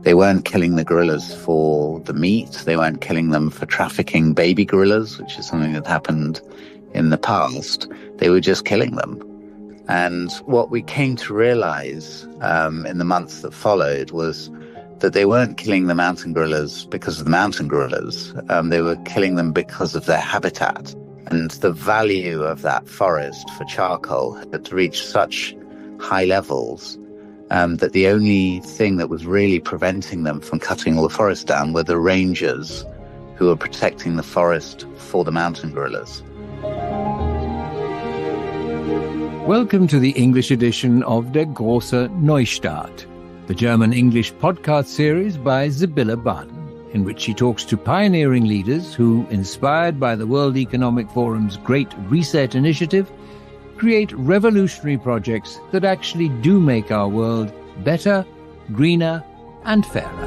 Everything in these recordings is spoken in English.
They weren't killing the gorillas for the meat. They weren't killing them for trafficking baby gorillas, which is something that happened in the past. They were just killing them. And what we came to realize in the months that followed was that they weren't killing the mountain gorillas because of the mountain gorillas. They were killing them because of their habitat. And the value of that forest for charcoal had reached such high levels that the only thing that was really preventing them from cutting all the forest down were the rangers who were protecting the forest for the mountain gorillas. Welcome to the English edition of Der Große Neustart, the German-English podcast series by Sibylle Bahn, in which she talks to pioneering leaders who, inspired by the World Economic Forum's Great Reset initiative, create revolutionary projects that actually do make our world better, greener, and fairer.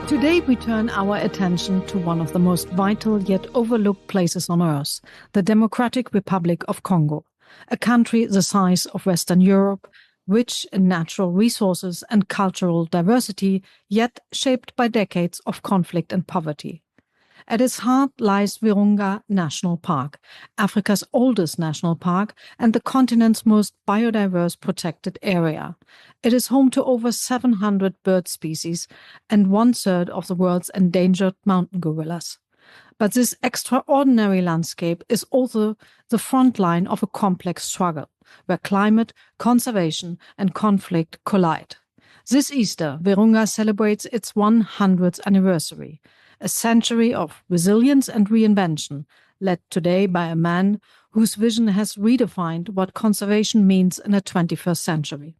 Today we turn our attention to one of the most vital yet overlooked places on Earth, the Democratic Republic of Congo, a country the size of Western Europe, rich in natural resources and cultural diversity, yet shaped by decades of conflict and poverty. At its heart lies Virunga National Park, Africa's oldest national park and the continent's most biodiverse protected area. It is home to over 700 bird species and 1/3 of the world's endangered mountain gorillas. But this extraordinary landscape is also the front line of a complex struggle, where climate, conservation, and conflict collide. This Easter, Virunga celebrates its 100th anniversary. A century of resilience and reinvention, led today by a man whose vision has redefined what conservation means in the 21st century.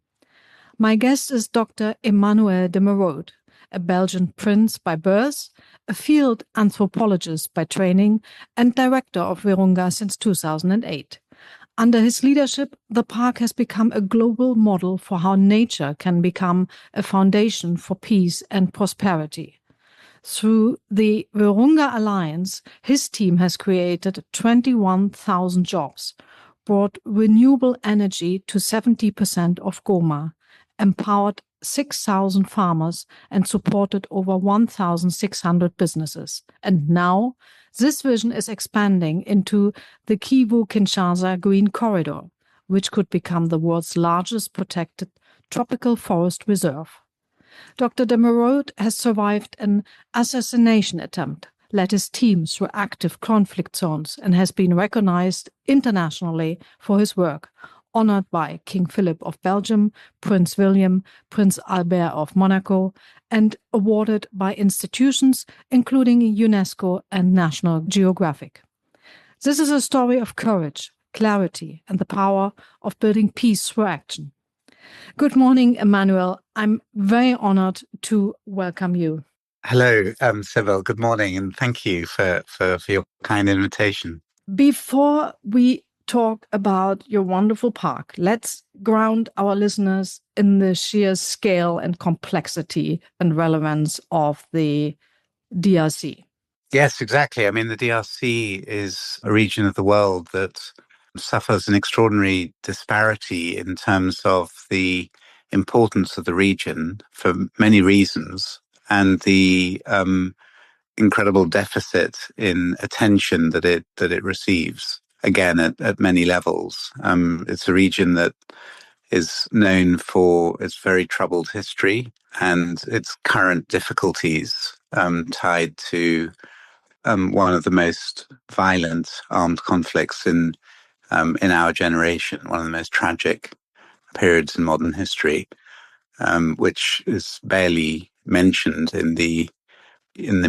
My guest is Dr. Emmanuel de Merode, a Belgian prince by birth, a field anthropologist by training, and director of Virunga since 2008. Under his leadership, the park has become a global model for how nature can become a foundation for peace and prosperity. Through the Virunga Alliance, his team has created 21,000 jobs, brought renewable energy to 70% of Goma, empowered 6,000 farmers, and supported over 1,600 businesses. And now, this vision is expanding into the Kivu-Kinshasa Green Corridor, which could become the world's largest protected tropical forest reserve. Dr. de Merode has survived an assassination attempt, led his team through active conflict zones, and has been recognized internationally for his work, honored by King Philip of Belgium, Prince William, Prince Albert of Monaco, and awarded by institutions including UNESCO and National Geographic. This is a story of courage, clarity, and the power of building peace through action. Good morning, Emmanuel. I'm very honored to welcome you. Hello, Sibylle. Good morning, and thank you for your kind invitation. Before we talk about your wonderful park, let's ground our listeners in the sheer scale and complexity and relevance of the DRC. Yes, exactly. I mean, the DRC is a region of the world that suffers an extraordinary disparity in terms of the importance of the region for many reasons, and the incredible deficit in attention that it receives, again, at many levels. It's a region that is known for its very troubled history and its current difficulties tied to one of the most violent armed conflicts in our generation, one of the most tragic periods in modern history, which is barely mentioned in the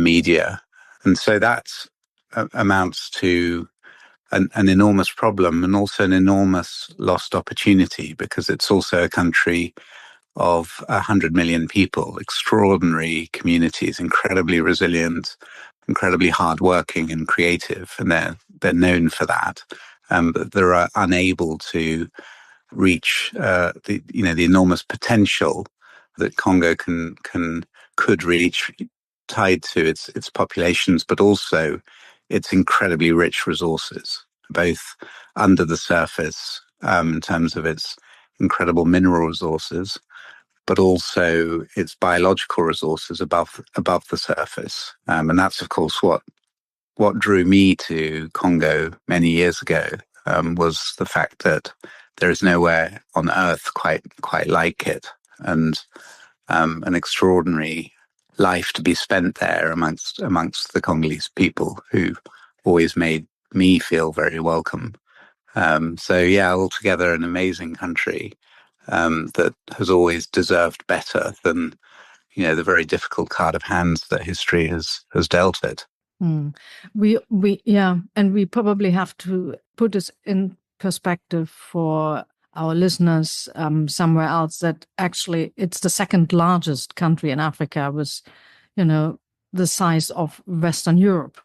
media. And so that amounts to an enormous problem and also an enormous lost opportunity, because it's also a country of 100 million people, extraordinary communities, incredibly resilient, incredibly hardworking and creative, and they're known for that. But they're unable to reach the enormous potential that Congo could reach, tied to its populations, but also its incredibly rich resources, both under the surface in terms of its incredible mineral resources, but also its biological resources above the surface. And that's, of course, what drew me to Congo many years ago, was the fact that there is nowhere on earth quite like it, and an extraordinary life to be spent there amongst the Congolese people, who always made me feel very welcome. So yeah, altogether an amazing country, that has always deserved better than, the very difficult card of hands that history has dealt it. And we probably have to put this in perspective for our listeners somewhere else, that actually it's the second largest country in Africa, with, the size of Western Europe.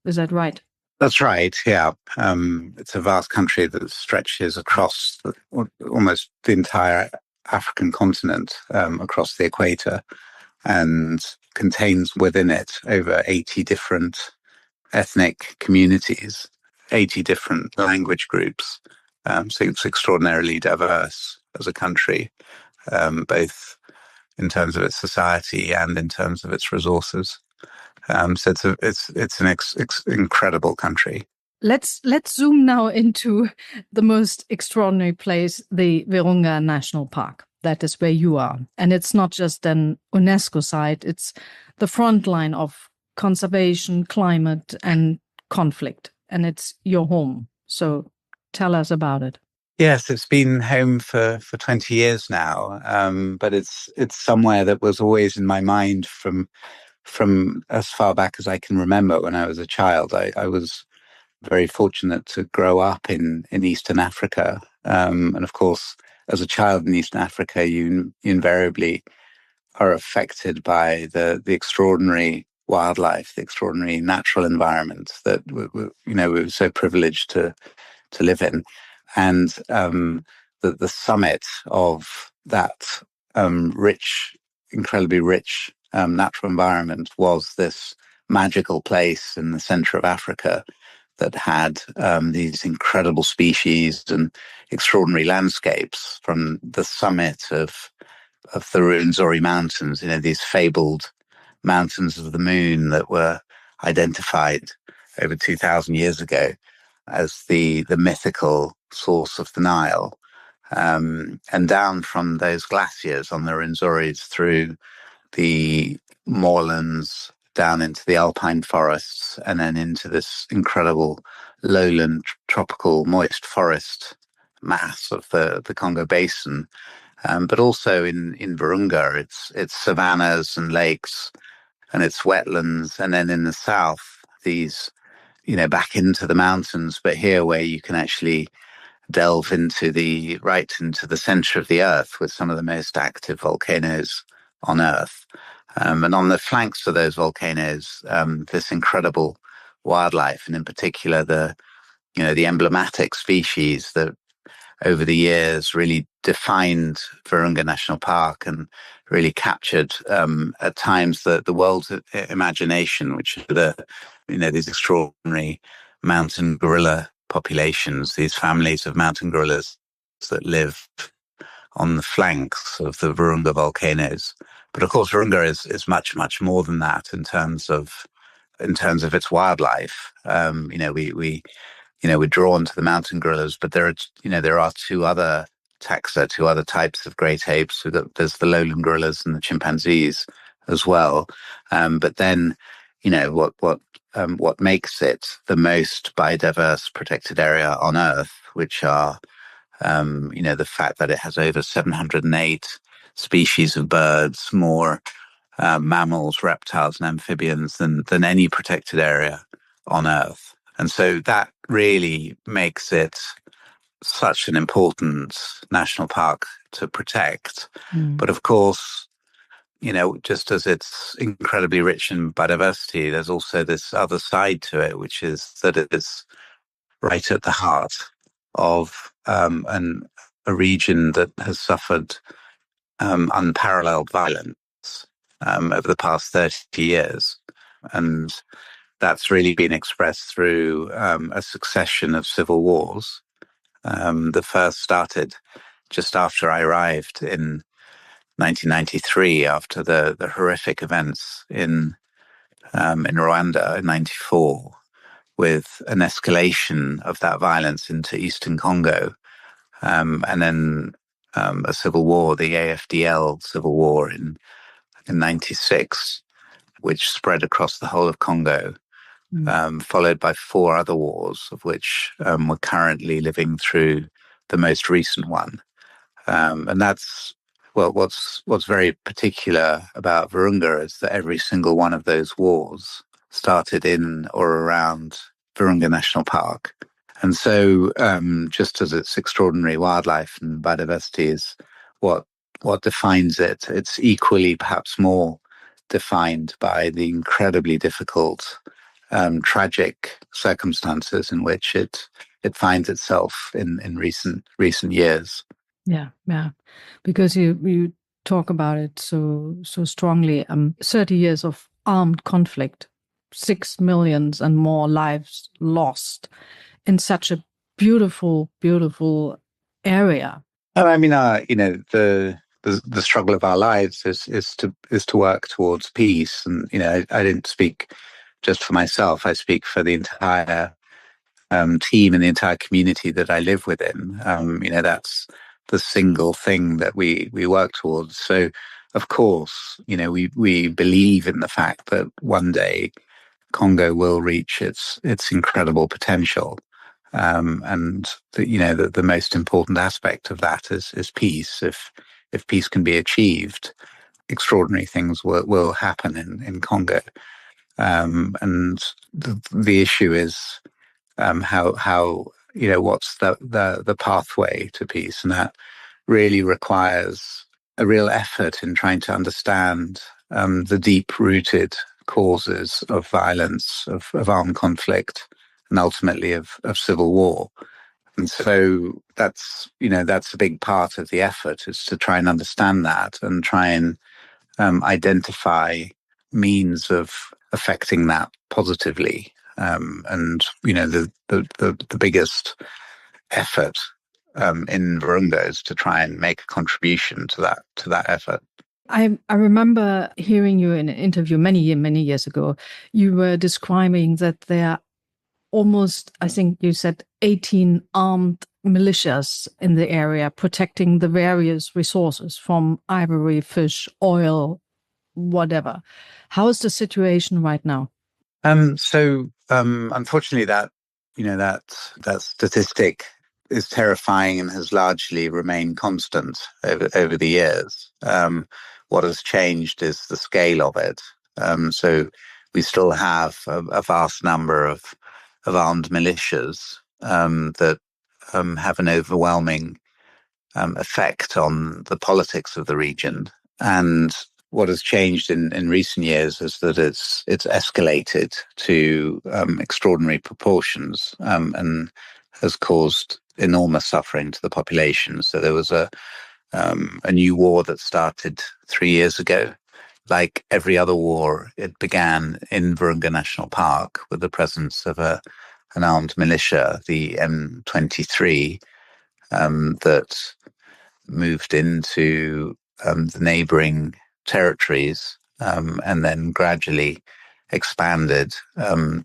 Is that right? That's right, yeah. It's a vast country that stretches across almost the entire African continent, across the equator, and contains within it over 80 different ethnic communities, 80 different language groups. So it's extraordinarily diverse as a country, both in terms of its society and in terms of its resources. So it's an incredible country. Let's zoom now into the most extraordinary place, the Virunga National Park. That is where you are. And it's not just an UNESCO site, it's the front line of conservation, climate, and conflict. And it's your home. So tell us about it. Yes, it's been home for 20 years now. But it's somewhere that was always in my mind from as far back as I can remember. When I was a child, I was very fortunate to grow up in Eastern Africa. And of course, as a child in Eastern Africa, you invariably are affected by the extraordinary wildlife, the extraordinary natural environment that we were so privileged to live in. And the summit of that incredibly rich natural environment was this magical place in the center of Africa that had these incredible species and extraordinary landscapes, from the summit of the Rwenzori Mountains, these fabled mountains of the moon that were identified over 2,000 years ago as the mythical source of the Nile, and down from those glaciers on the Rwenzoris through the moorlands, down into the alpine forests, and then into this incredible lowland tropical moist forest mass of the Congo Basin. But also in Virunga, it's savannas and lakes, and it's wetlands. And then in the south, these, back into the mountains, but here where you can actually delve right into the center of the earth with some of the most active volcanoes on earth. And on the flanks of those volcanoes, this incredible wildlife, and in particular the emblematic species that over the years really defined Virunga National Park and really captured at times the world's imagination, which are these extraordinary mountain gorilla populations, these families of mountain gorillas that live on the flanks of the Virunga volcanoes. But of course, Virunga is much, much more than that in terms of its wildlife. We're drawn to the mountain gorillas, but there are two other taxa, two other types of great apes. So there's the lowland gorillas and the chimpanzees as well. But then, what makes it the most biodiverse protected area on Earth, which are, the fact that it has over 708 species of birds, more mammals, reptiles, and amphibians than any protected area on Earth. And so that really makes it such an important national park to protect. But of course, just as it's incredibly rich in biodiversity, there's also this other side to it, which is that it is right at the heart of a region that has suffered unparalleled violence over the past 30 years. And that's really been expressed through a succession of civil wars. The first started just after I arrived in 1993, after the horrific events in Rwanda in '94, with an escalation of that violence into Eastern Congo, and then a civil war, the AFDL civil war in '96, which spread across the whole of Congo, followed by 4 other wars, of which we're currently living through the most recent one. And that's what's very particular about Virunga is that every single one of those wars started in or around Virunga National Park. And so just as its extraordinary wildlife and biodiversity is what defines it, it's equally, perhaps more, defined by the incredibly difficult, tragic circumstances in which it finds itself in recent years. Yeah, because you talk about it so strongly. 30 years of armed conflict, 6 million and more lives lost in such a beautiful area. Oh, I mean, the struggle of our lives is to work towards peace, and I didn't speak just for myself. I speak for the entire team and the entire community that I live within. That's the single thing that we work towards. So, of course, we believe in the fact that one day Congo will reach its incredible potential. And the most important aspect of that is peace. If peace can be achieved, extraordinary things will happen in Congo. And the issue is how what's the pathway to peace, and that really requires a real effort in trying to understand the deep-rooted causes of violence, of armed conflict, and ultimately of civil war. And so that's a big part of the effort, is to try and understand that and try and identify means of affecting that positively. And the biggest effort in Virunga is to try and make a contribution to that effort. I remember hearing you in an interview many years ago. You were describing that there are almost, I think you said, 18 armed militias in the area protecting the various resources from ivory, fish, oil, whatever. How is the situation right now? So unfortunately, that statistic is terrifying and has largely remained constant over the years. What has changed is the scale of it. So we still have a vast number of armed militias that have an overwhelming effect on the politics of the region. And what has changed in recent years is that it's escalated to extraordinary proportions and has caused enormous suffering to the population. So there was a new war that started 3 years ago. Like every other war, it began in Virunga National Park with the presence of an armed militia, the M23, that moved into the neighboring territories and then gradually expanded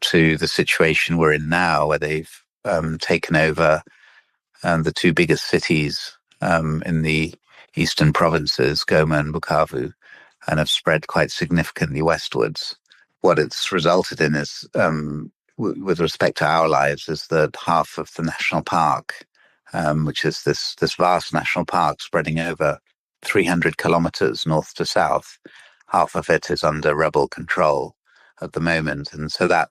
to the situation we're in now, where they've taken over the 2 biggest cities in the eastern provinces, Goma and Bukavu, and have spread quite significantly westwards. What it's resulted in is, with respect to our lives, is that half of the national park, which is this vast national park spreading over 300 kilometers north to south, half of it is under rebel control at the moment. And so that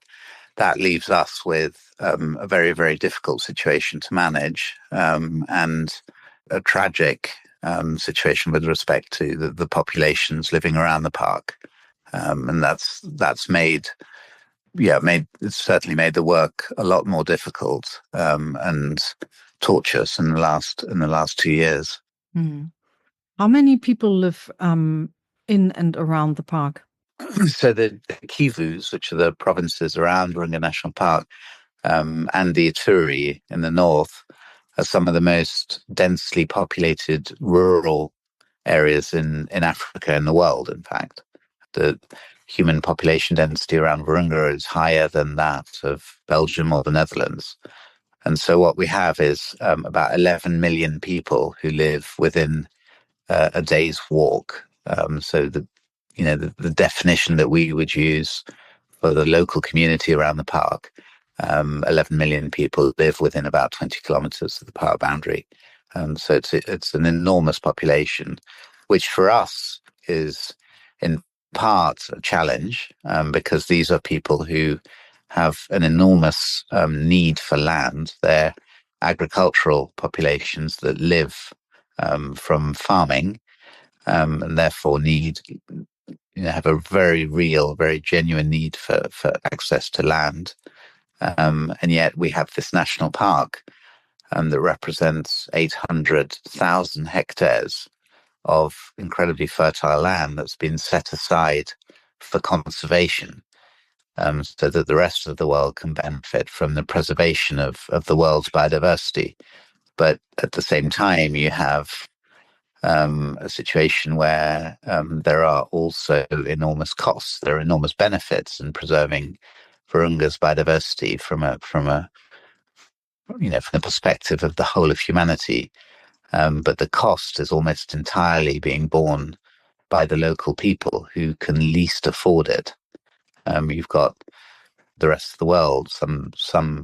leaves us with a very, very difficult situation to manage, and a tragic situation with respect to the populations living around the park. And that's it's certainly made the work a lot more difficult and torturous in the last 2 years. Mm. How many people live in and around the park? So the Kivus, which are the provinces around Virunga National Park, and the Ituri in the north, are some of the most densely populated rural areas in Africa and the world, in fact. The human population density around Virunga is higher than that of Belgium or the Netherlands. And so what we have is about 11 million people who live within a day's walk. So the definition that we would use for the local community around the park, 11 million people live within about 20 kilometers of the park boundary. So it's an enormous population, which for us is in part a challenge, because these are people who have an enormous need for land. They're agricultural populations that live from farming, and therefore have a very real, very genuine need for access to land. And yet we have this national park that represents 800,000 hectares of incredibly fertile land that's been set aside for conservation, so that the rest of the world can benefit from the preservation of the world's biodiversity. But at the same time, you have a situation where there are also enormous costs. There are enormous benefits in preserving Virunga's biodiversity from the perspective of the whole of humanity. But the cost is almost entirely being borne by the local people who can least afford it. You've got the rest of the world,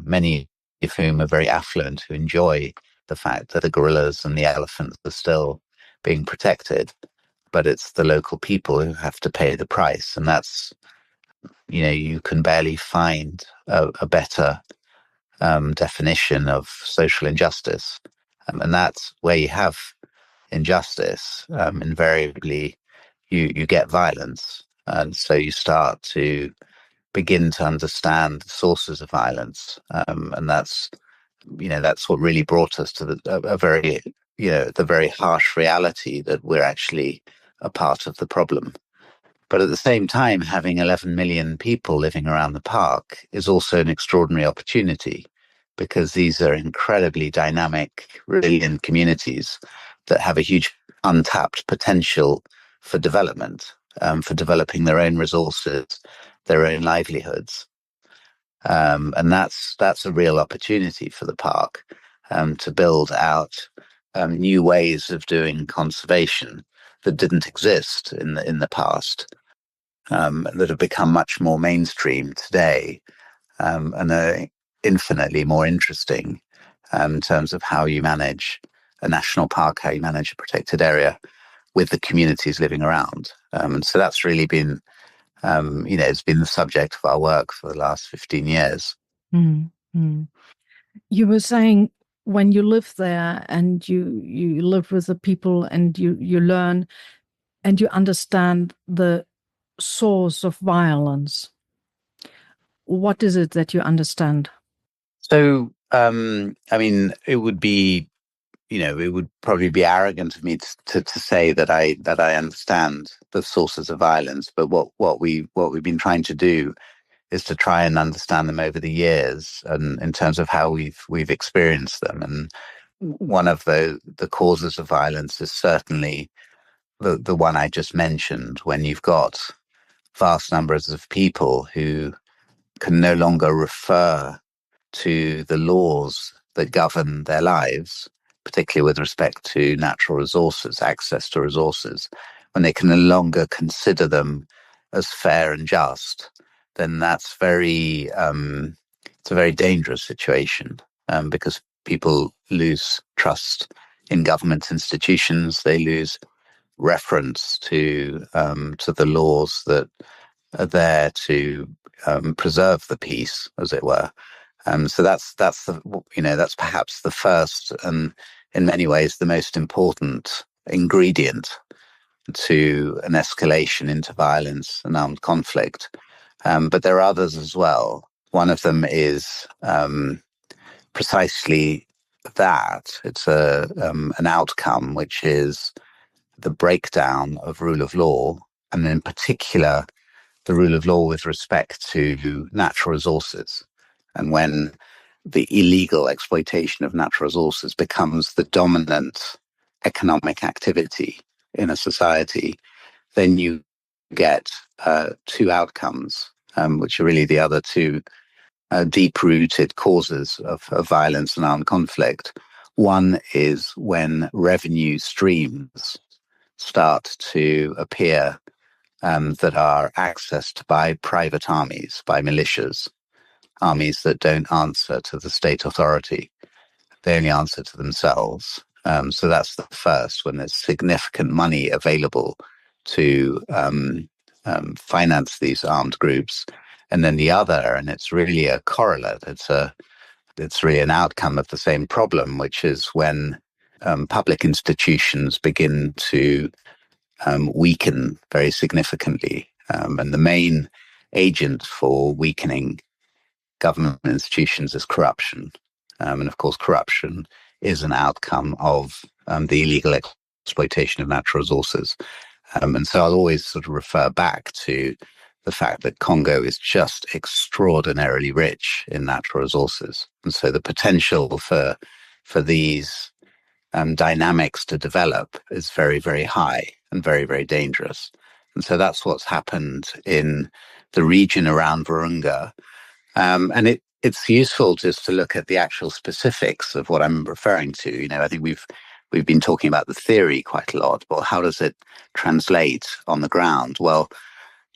many of whom are very affluent, who enjoy the fact that the gorillas and the elephants are still being protected, but it's the local people who have to pay the price. And that's, you can barely find a better definition of social injustice. And that's where you have injustice, invariably you get violence. And so you start to begin to understand the sources of violence. And that's what really brought us to the very harsh reality that we're actually a part of the problem. But at the same time, having 11 million people living around the park is also an extraordinary opportunity, because these are incredibly dynamic, resilient communities that have a huge untapped potential for development, for developing their own resources, their own livelihoods. And that's a real opportunity for the park, to build out new ways of doing conservation that didn't exist in the past, that have become much more mainstream today, and are infinitely more interesting in terms of how you manage a national park, how you manage a protected area with the communities living around. And so that's really been, it's been the subject of our work for the last 15 years. Mm-hmm. You were saying when you live there and you live with the people and you learn and you understand the source of violence, what is it that you understand? So, it would be, it would probably be arrogant of me to say that I understand the sources of violence. But what we've been trying to do is to try and understand them over the years, and in terms of how we've experienced them. And one of the causes of violence is certainly the one I just mentioned, when you've got vast numbers of people who can no longer refer to the laws that govern their lives, particularly with respect to natural resources, access to resources, when they can no longer consider them as fair and just, then it's a very dangerous situation, because people lose trust in government institutions. They lose reference to the laws that are there to preserve the peace, as it were. So that's perhaps the first and in many ways the most important ingredient to an escalation into violence and armed conflict. But there are others as well. One of them is precisely that. It's an outcome, which is the breakdown of rule of law, and in particular, the rule of law with respect to natural resources. And when the illegal exploitation of natural resources becomes the dominant economic activity in a society, then you get two outcomes, which are really the other two deep-rooted causes of violence and armed conflict. One is when revenue streams start to appear that are accessed by private armies, by militias, armies that don't answer to the state authority. They only answer to themselves. So that's the first, when there's significant money available to finance these armed groups. And then the other, and it's really a correlate, it's really an outcome of the same problem, which is when public institutions begin to weaken very significantly. And the main agent for weakening government institutions is corruption. And of course, corruption is an outcome of the illegal exploitation of natural resources. And so I'll always sort of refer back to the fact that Congo is just extraordinarily rich in natural resources. And so the potential for these dynamics to develop is very, very high and very, very dangerous. And so that's what's happened in the region around Virunga. And it's useful just to look at the actual specifics of what I'm referring to. You know, I think we've been talking about the theory quite a lot, but how does it translate on the ground? Well,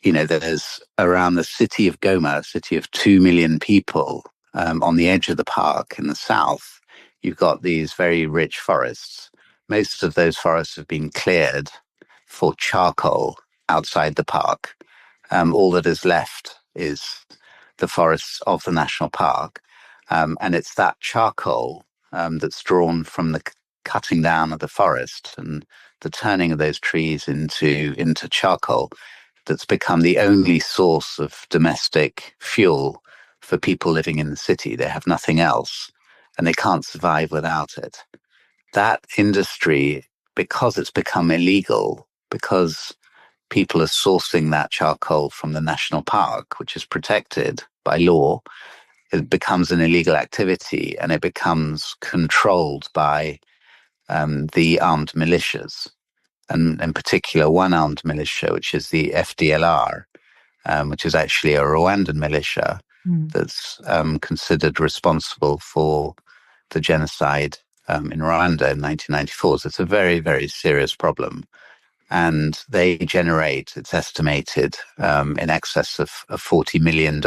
you know, there's around the city of Goma, a city of 2 million people, on the edge of the park in the south, you've got these very rich forests. Most of those forests have been cleared for charcoal outside the park. All that is left is the forests of the national park. And it's that charcoal that's drawn from the cutting down of the forest and the turning of those trees into charcoal that's become the only source of domestic fuel for people living in the city. They have nothing else and they can't survive without it. That industry, because it's become illegal, because people are sourcing that charcoal from the national park, which is protected by law, it becomes an illegal activity and it becomes controlled by the armed militias. And in particular, one armed militia, which is the FDLR, which is actually a Rwandan militia that's considered responsible for the genocide in Rwanda in 1994. So it's a very, very serious problem. And they generate, it's estimated, in excess of $40 million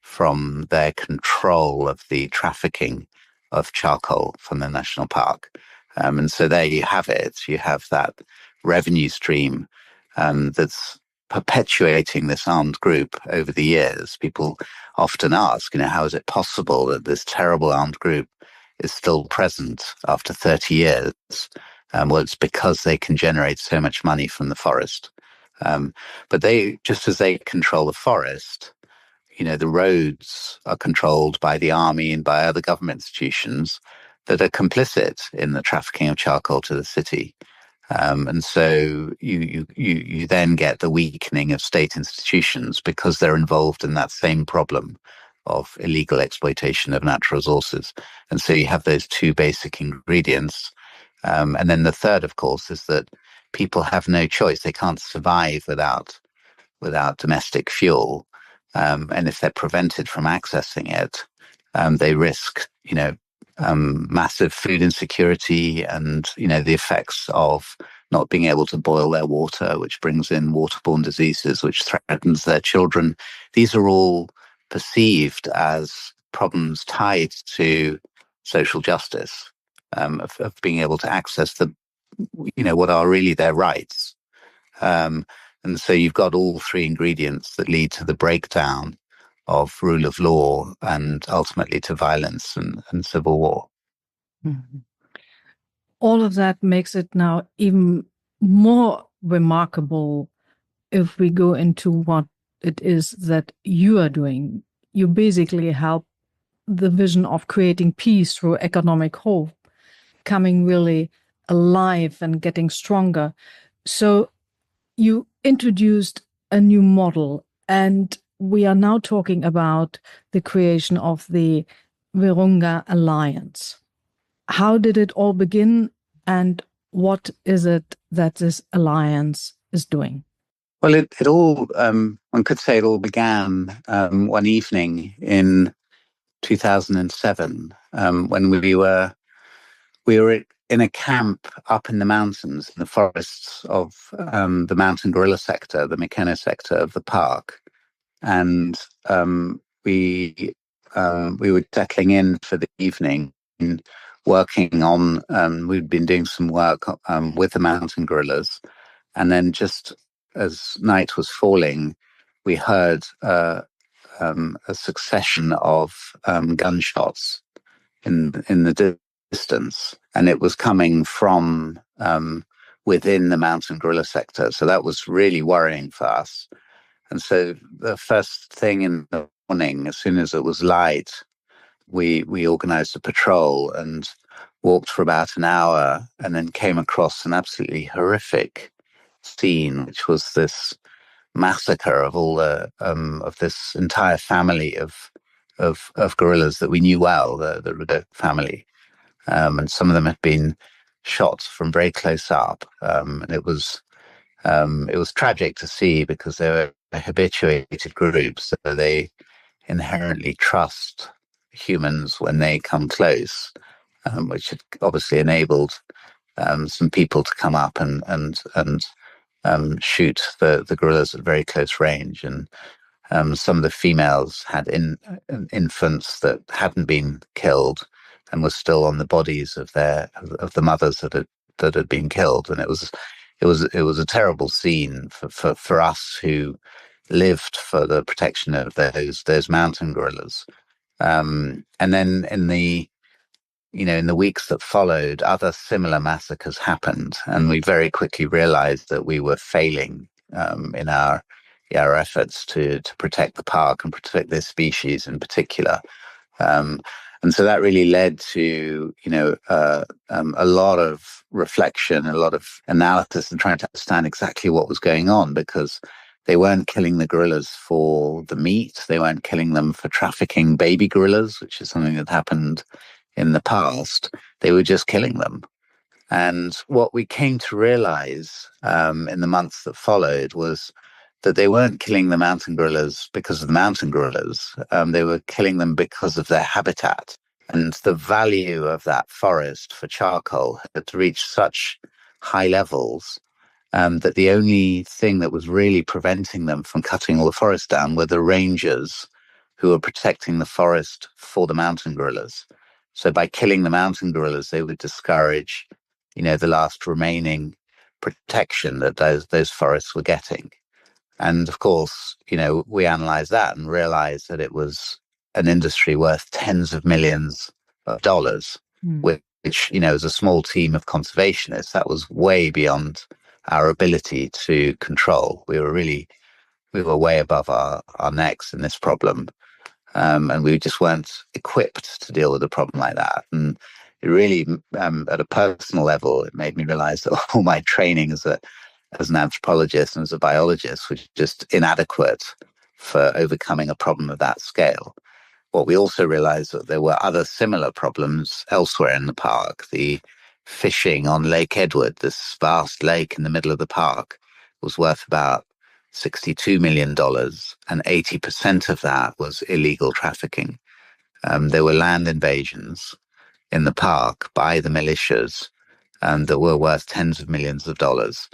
from their control of the trafficking of charcoal from the national park. And so there you have it. You have that revenue stream that's perpetuating this armed group over the years. People often ask, you know, how is it possible that this terrible armed group is still present after 30 years? Well, it's because they can generate so much money from the forest. But they, just as they control the forest, you know, the roads are controlled by the army and by other government institutions that are complicit in the trafficking of charcoal to the city. And so you then get the weakening of state institutions because they're involved in that same problem of illegal exploitation of natural resources. And so you have those two basic ingredients. And then the third, of course, is that people have no choice. They can't survive without domestic fuel. And if they're prevented from accessing it, they risk, you know, massive food insecurity and, you know, the effects of not being able to boil their water, which brings in waterborne diseases, which threatens their children. These are all perceived as problems tied to social justice, of being able to access the, you know, what are really their rights. And so you've got all three ingredients that lead to the breakdown of rule of law and ultimately to violence and civil war. Mm-hmm. All of that makes it now even more remarkable if we go into what it is that you are doing. You basically help the vision of creating peace through economic hope coming really alive and getting stronger. So you introduced a new model, and we are now talking about the creation of the Virunga Alliance. How did it all begin, and what is it that this alliance is doing? Well, it all, one could say it all began one evening in 2007 when we were in a camp up in the mountains, in the forests of the mountain gorilla sector, the Mikeno sector of the park. And we were settling in for the evening and working on, we'd been doing some work with the mountain gorillas. And then just as night was falling, we heard a succession of gunshots in the distance, and it was coming from within the mountain gorilla sector. So that was really worrying for us. And so the first thing in the morning, as soon as it was light, we organized a patrol and walked for about an hour, and then came across an absolutely horrific scene, which was this massacre of all the of this entire family of gorillas that we knew well, the Rudo family, and some of them had been shot from very close up, and it was tragic to see because they were a habituated group, so they inherently trust humans when they come close, which had obviously enabled some people to come up and shoot the gorillas at very close range. And some of the females had infants that hadn't been killed and were still on the bodies of the mothers that had been killed. And it was a terrible scene for us who lived for the protection of those mountain gorillas. And then in the weeks that followed, other similar massacres happened, and we very quickly realized that we were failing in our efforts to protect the park and protect this species in particular. And so that really led to, a lot of reflection, a lot of analysis, and trying to understand exactly what was going on, because they weren't killing the gorillas for the meat. They weren't killing them for trafficking baby gorillas, which is something that happened in the past. They were just killing them. And what we came to realize in the months that followed was that they weren't killing the mountain gorillas because of the mountain gorillas. They were killing them because of their habitat. And the value of that forest for charcoal had reached such high levels that the only thing that was really preventing them from cutting all the forest down were the rangers who were protecting the forest for the mountain gorillas. So by killing the mountain gorillas, they would discourage, the last remaining protection that those forests were getting. And of course, we analyzed that and realized that it was an industry worth tens of millions of dollars, which, as a small team of conservationists, that was way beyond our ability to control. We were way above our necks in this problem. And we just weren't equipped to deal with a problem like that. And it really, at a personal level, it made me realize that all my training as an anthropologist and as a biologist was just inadequate for overcoming a problem of that scale. What we also realized that there were other similar problems elsewhere in the park. The fishing on Lake Edward, this vast lake in the middle of the park, was worth about $62 million, and 80% of that was illegal trafficking. There were land invasions in the park by the militias that were worth tens of millions of dollars.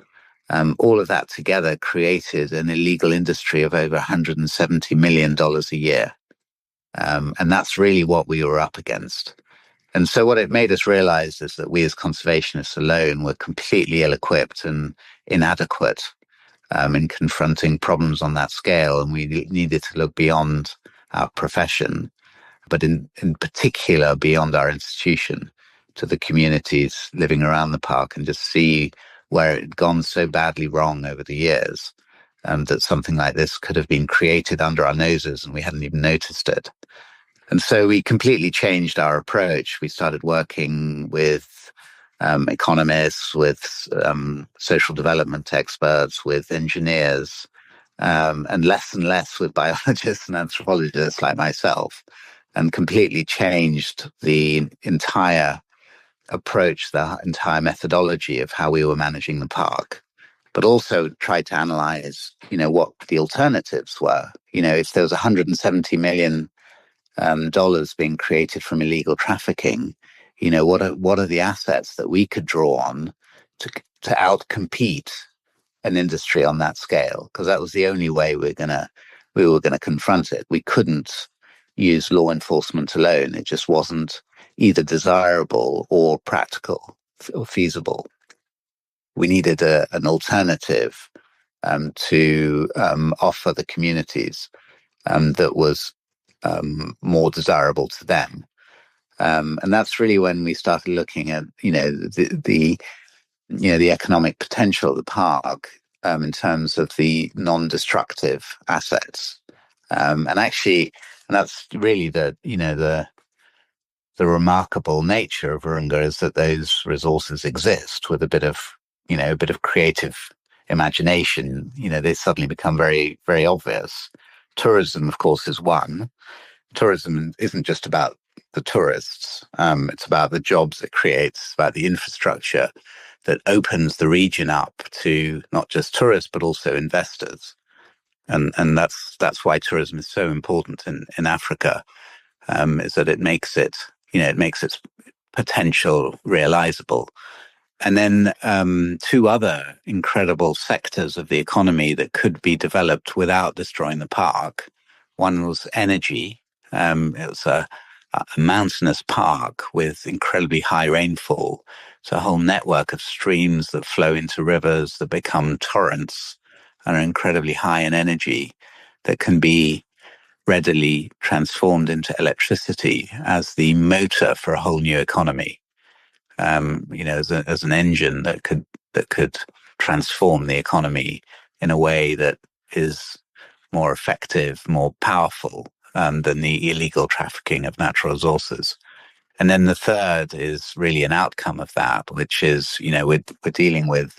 All of that together created an illegal industry of over $170 million a year. And that's really what we were up against. And so what it made us realize is that we as conservationists alone were completely ill-equipped and inadequate in confronting problems on that scale. And we needed to look beyond our profession, but in particular beyond our institution, to the communities living around the park, and just see where it had gone so badly wrong over the years, that something like this could have been created under our noses and we hadn't even noticed it. And so we completely changed our approach. We started working with economists, with social development experts, with engineers, and less with biologists and anthropologists like myself. and completely changed the entire approach, the entire methodology of how we were managing the park, but also tried to analyze, what the alternatives were. If there was $170 million dollars being created from illegal trafficking, what are the assets that we could draw on to outcompete an industry on that scale? Because that was the only way we were gonna confront it. We couldn't use law enforcement alone. It just wasn't either desirable or practical or feasible. We needed an alternative to offer the communities that was more desirable to them. And that's really when we started looking at, the economic potential of the park in terms of the non-destructive assets. And that's really the remarkable nature of Virunga, is that those resources exist with a bit of creative imagination. They suddenly become very, very obvious. Tourism, of course, is one. Tourism isn't just about the tourists. It's about the jobs it creates, about the infrastructure that opens the region up to not just tourists, but also investors. And that's why tourism is so important in Africa, is that it makes its potential realizable. And then two other incredible sectors of the economy that could be developed without destroying the park. One was energy. It was a mountainous park with incredibly high rainfall. So a whole network of streams that flow into rivers that become torrents and are incredibly high in energy that can be readily transformed into electricity as the motor for a whole new economy. As an engine that could transform the economy in a way that is more effective, more powerful than the illegal trafficking of natural resources. And then the third is really an outcome of that, which is, we're dealing with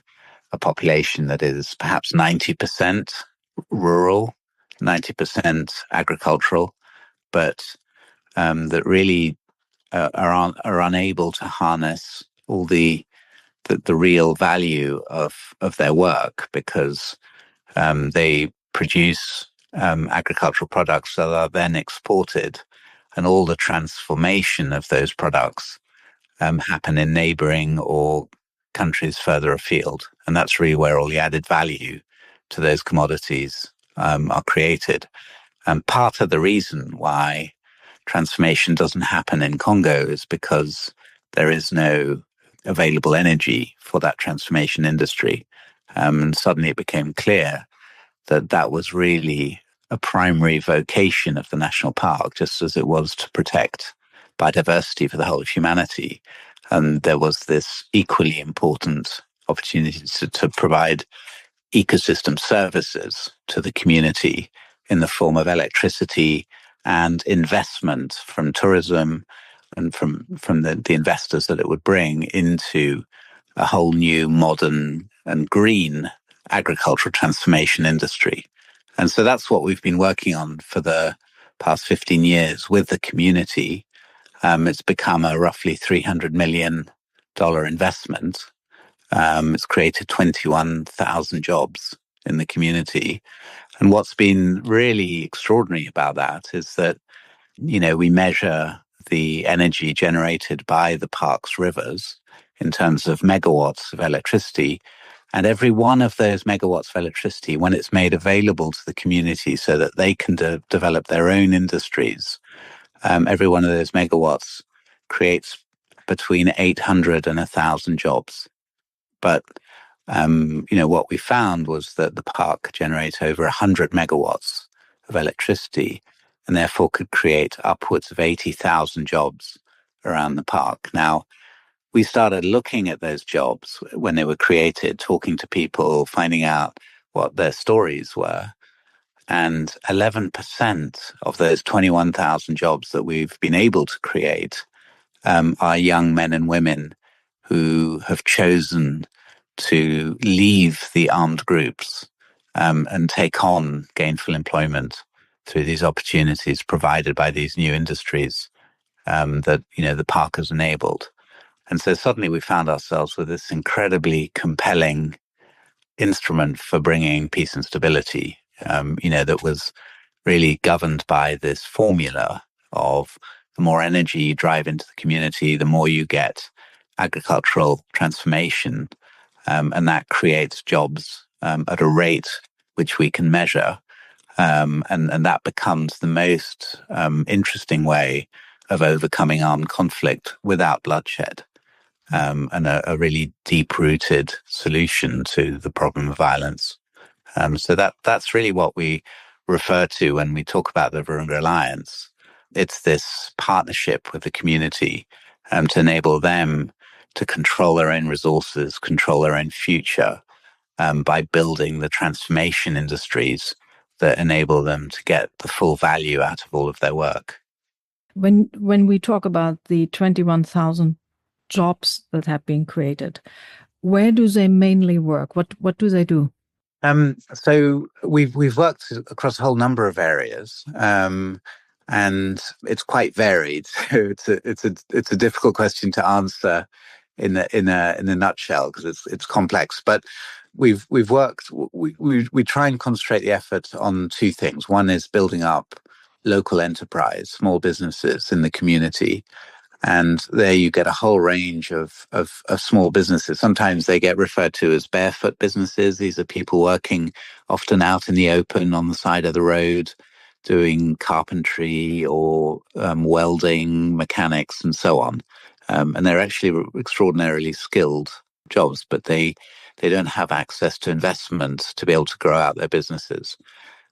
a population that is perhaps 90% rural, 90% agricultural, but that really are unable to harness all the real value of their work, because they produce agricultural products that are then exported, and all the transformation of those products happen in neighboring or countries further afield. And that's really where all the added value to those commodities are created. And part of the reason why transformation doesn't happen in Congo is because there is no available energy for that transformation industry. And suddenly it became clear that that was really a primary vocation of the national park, just as it was to protect biodiversity for the whole of humanity. And there was this equally important opportunity to provide ecosystem services to the community in the form of electricity and investment from tourism and from the investors that it would bring into a whole new modern and green agricultural transformation industry. And so that's what we've been working on for the past 15 years with the community. It's become a roughly $300 million investment. It's created 21,000 jobs in the community. And what's been really extraordinary about that is that, we measure the energy generated by the park's rivers in terms of megawatts of electricity. And every one of those megawatts of electricity, when it's made available to the community so that they can develop their own industries, every one of those megawatts creates between 800 and 1,000 jobs. But what we found was that the park could generate over 100 megawatts of electricity, and therefore could create upwards of 80,000 jobs around the park. Now, we started looking at those jobs when they were created, talking to people, finding out what their stories were. And 11% of those 21,000 jobs that we've been able to create are young men and women who have chosen to leave the armed groups and take on gainful employment through these opportunities provided by these new industries that, the park has enabled. And so suddenly we found ourselves with this incredibly compelling instrument for bringing peace and stability, that was really governed by this formula of the more energy you drive into the community, the more you get agricultural transformation, and that creates jobs at a rate which we can measure. And that becomes the most interesting way of overcoming armed conflict without bloodshed, and a really deep-rooted solution to the problem of violence. So that's really what we refer to when we talk about the Virunga Alliance. It's this partnership with the community to enable them to control their own resources, control their own future, by building the transformation industries that enable them to get the full value out of all of their work. When we talk about the 21,000 jobs that have been created, where do they mainly work? What do they do? So we've worked across a whole number of areas, and it's quite varied. So it's a difficult question to answer in a nutshell, because it's complex. But we've worked. We try and concentrate the effort on two things. One is building up local enterprise, small businesses in the community. And there you get a whole range of small businesses. Sometimes they get referred to as barefoot businesses. These are people working often out in the open on the side of the road, doing carpentry or welding, mechanics, and so on. And they're actually extraordinarily skilled jobs, but they don't have access to investment to be able to grow out their businesses.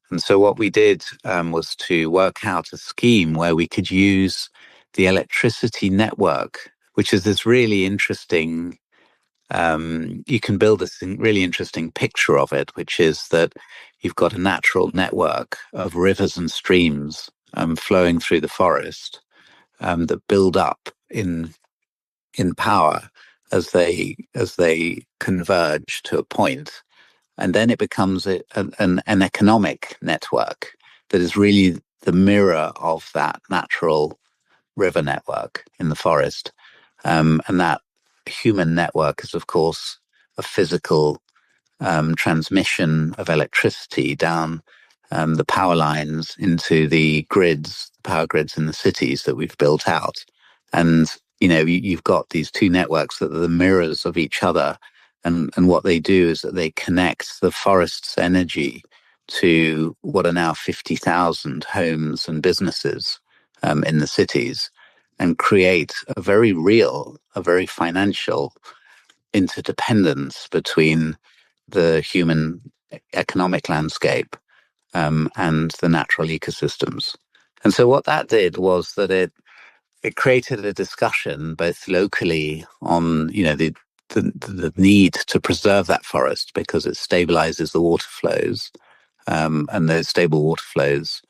And so what we did was to work out a scheme where we could use the electricity network, which is this really interesting, you can build this really interesting picture of it, which is that you've got a natural network of rivers and streams flowing through the forest that build up in power as they converge to a point. And then it becomes an economic network that is really the mirror of that natural river network in the forest. And that human network is, of course, a physical transmission of electricity down the power lines into the power grids in the cities that we've built out. And, you've got these two networks that are the mirrors of each other. And what they do is that they connect the forest's energy to what are now 50,000 homes and businesses in the cities, and create a very real, a very financial interdependence between the human economic landscape and the natural ecosystems. And so what that did was that it created a discussion both locally on, the need to preserve that forest because it stabilizes the water flows. And those stable water flows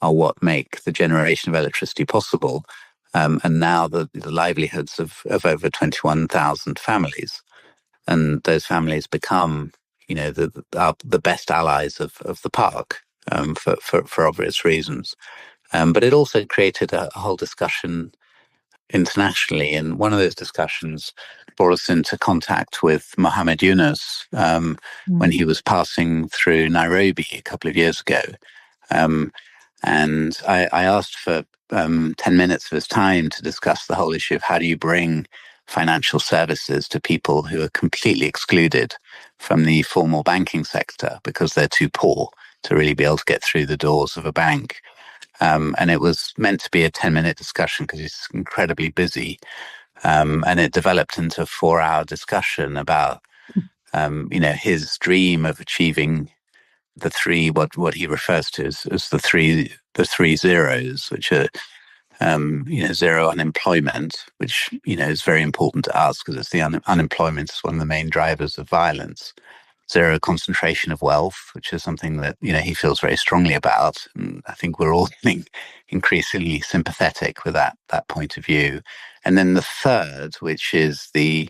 are what make the generation of electricity possible. And now the livelihoods of over 21,000 families. And those families become, the best allies of the park for obvious reasons. But it also created a whole discussion internationally. And one of those discussions brought us into contact with Mohammed Yunus when he was passing through Nairobi a couple of years ago. And I asked for 10 minutes of his time to discuss the whole issue of how do you bring financial services to people who are completely excluded from the formal banking sector because they're too poor to really be able to get through the doors of a bank. And it was meant to be a 10-minute discussion because he's incredibly busy. And it developed into a 4-hour discussion about, his dream of achieving the three, what he refers to as the three zeros, which are, zero unemployment, which, is very important to us because it's the unemployment is one of the main drivers of violence. Zero concentration of wealth, which is something that, he feels very strongly about. And I think we're all increasingly sympathetic with that point of view. And then the third, which is the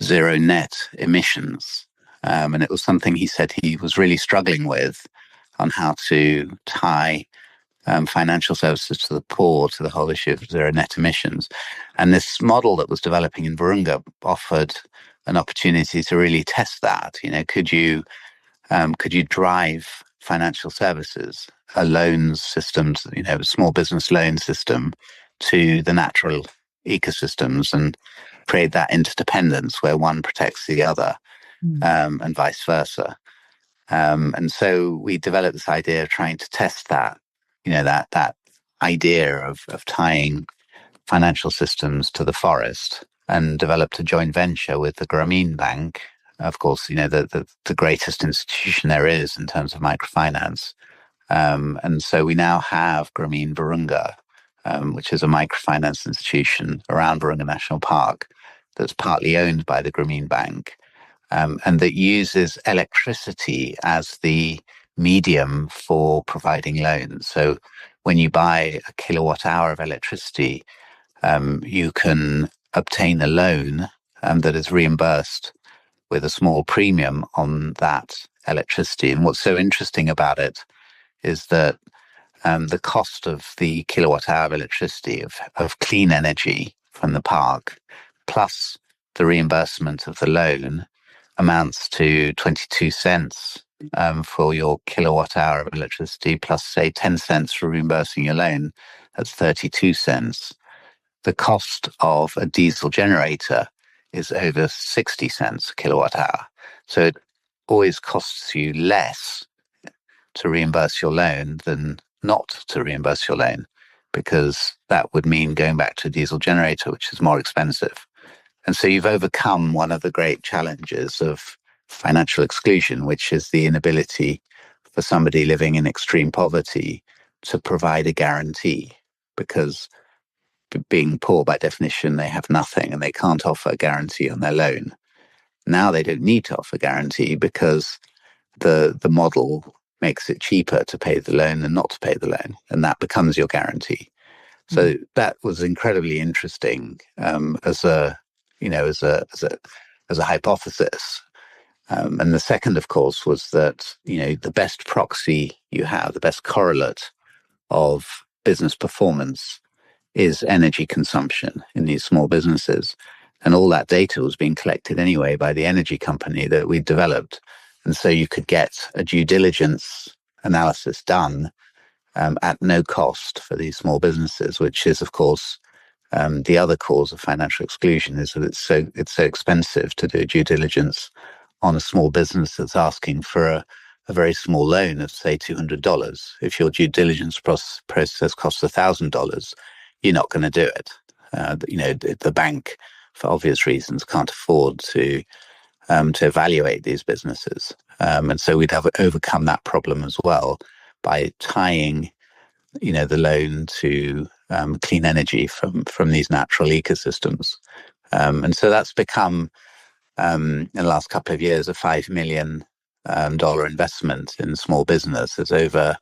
zero net emissions. And it was something he said he was really struggling with on how to tie financial services to the poor, to the whole issue of zero net emissions. And this model that was developing in Virunga offered an opportunity to really test that. Could you drive financial services, a loans system, a small business loan system to the natural ecosystems and create that interdependence where one protects the other, and vice versa. And so we developed this idea of trying to test that, that idea of tying financial systems to the forest, and developed a joint venture with the Grameen Bank, of course, the greatest institution there is in terms of microfinance. And so we now have Grameen Virunga, which is a microfinance institution around Virunga National Park that's partly owned by the Grameen Bank, and that uses electricity as the medium for providing loans. So when you buy a kilowatt hour of electricity, you can obtain a loan that is reimbursed with a small premium on that electricity. And what's so interesting about it is that the cost of the kilowatt hour of electricity, of clean energy from the park, plus the reimbursement of the loan, amounts to 22 cents for your kilowatt hour of electricity, plus, say, 10 cents for reimbursing your loan. That's 32 cents. The cost of a diesel generator is over 60 cents a kilowatt hour. So it always costs you less to reimburse your loan than not to reimburse your loan, because that would mean going back to a diesel generator, which is more expensive. And so you've overcome one of the great challenges of financial exclusion, which is the inability for somebody living in extreme poverty to provide a guarantee, because being poor by definition, they have nothing and they can't offer a guarantee on their loan. Now they don't need to offer guarantee because the model makes it cheaper to pay the loan than not to pay the loan, and that becomes your guarantee. So that was incredibly interesting as a hypothesis. And the second, of course, was that the best proxy you have, the best correlate of business performance, is energy consumption in these small businesses. And all that data was being collected anyway by the energy company that we developed. And so you could get a due diligence analysis done at no cost for these small businesses, which is, of course, the other cause of financial exclusion, is that it's so expensive to do due diligence on a small business that's asking for a very small loan of, say, $200. If your due diligence process costs $1,000, you're not going to do it. The bank, for obvious reasons, can't afford to evaluate these businesses. And so we'd have overcome that problem as well by tying, the loan to clean energy from these natural ecosystems. And so that's become, in the last couple of years, a $5 million investment in small business. There's over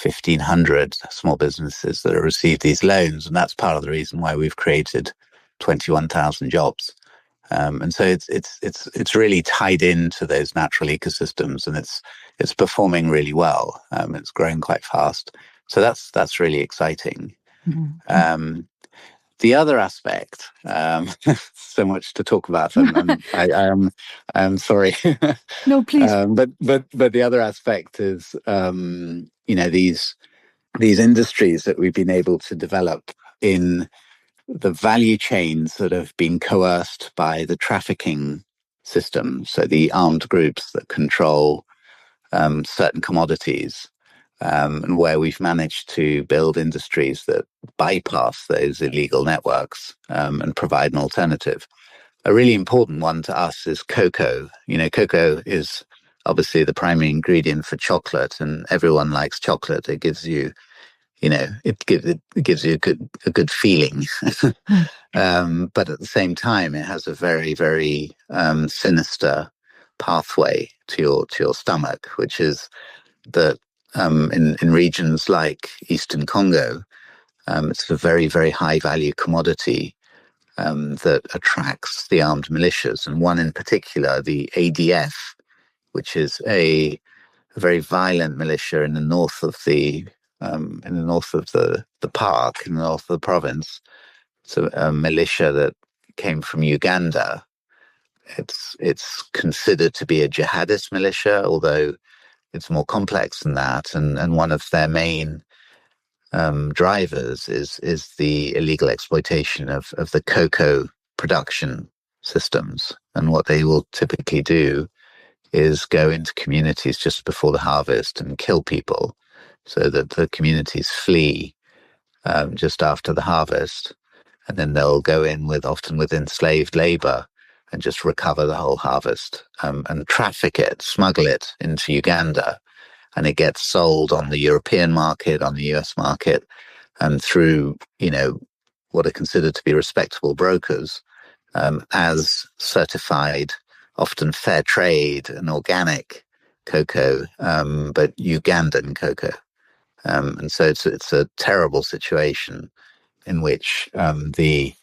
1,500 small businesses that have received these loans, and that's part of the reason why we've created 21,000 jobs. And so it's really tied into those natural ecosystems, and it's performing really well. It's growing quite fast, so that's really exciting. Mm-hmm. The other aspect, so much to talk about, and I'm sorry. No, please. But the other aspect is, these industries that we've been able to develop in the value chains that have been coerced by the trafficking system. So the armed groups that control certain commodities, and where we've managed to build industries that bypass those illegal networks and provide an alternative. A really important one to us is cocoa. Cocoa is obviously the primary ingredient for chocolate, and everyone likes chocolate. It gives you, it gives you a good feeling. But at the same time, it has a very, very sinister pathway to your stomach, which is that in regions like Eastern Congo, it's a very, very high value commodity that attracts the armed militias, and one in particular, the ADF, which is a very violent militia in the north of the in the north of the park, in the north of the province. So a militia that came from Uganda. It's considered to be a jihadist militia, although it's more complex than that. And one of their main drivers is the illegal exploitation of the cocoa production systems. And what they will typically do is go into communities just before the harvest and kill people so that the communities flee just after the harvest. And then they'll go in often with enslaved labor and just recover the whole harvest and traffic it, smuggle it into Uganda. And it gets sold on the European market, on the US market, and through, what are considered to be respectable brokers as certified, often fair trade and organic cocoa, but Ugandan cocoa. And so it's a terrible situation in which the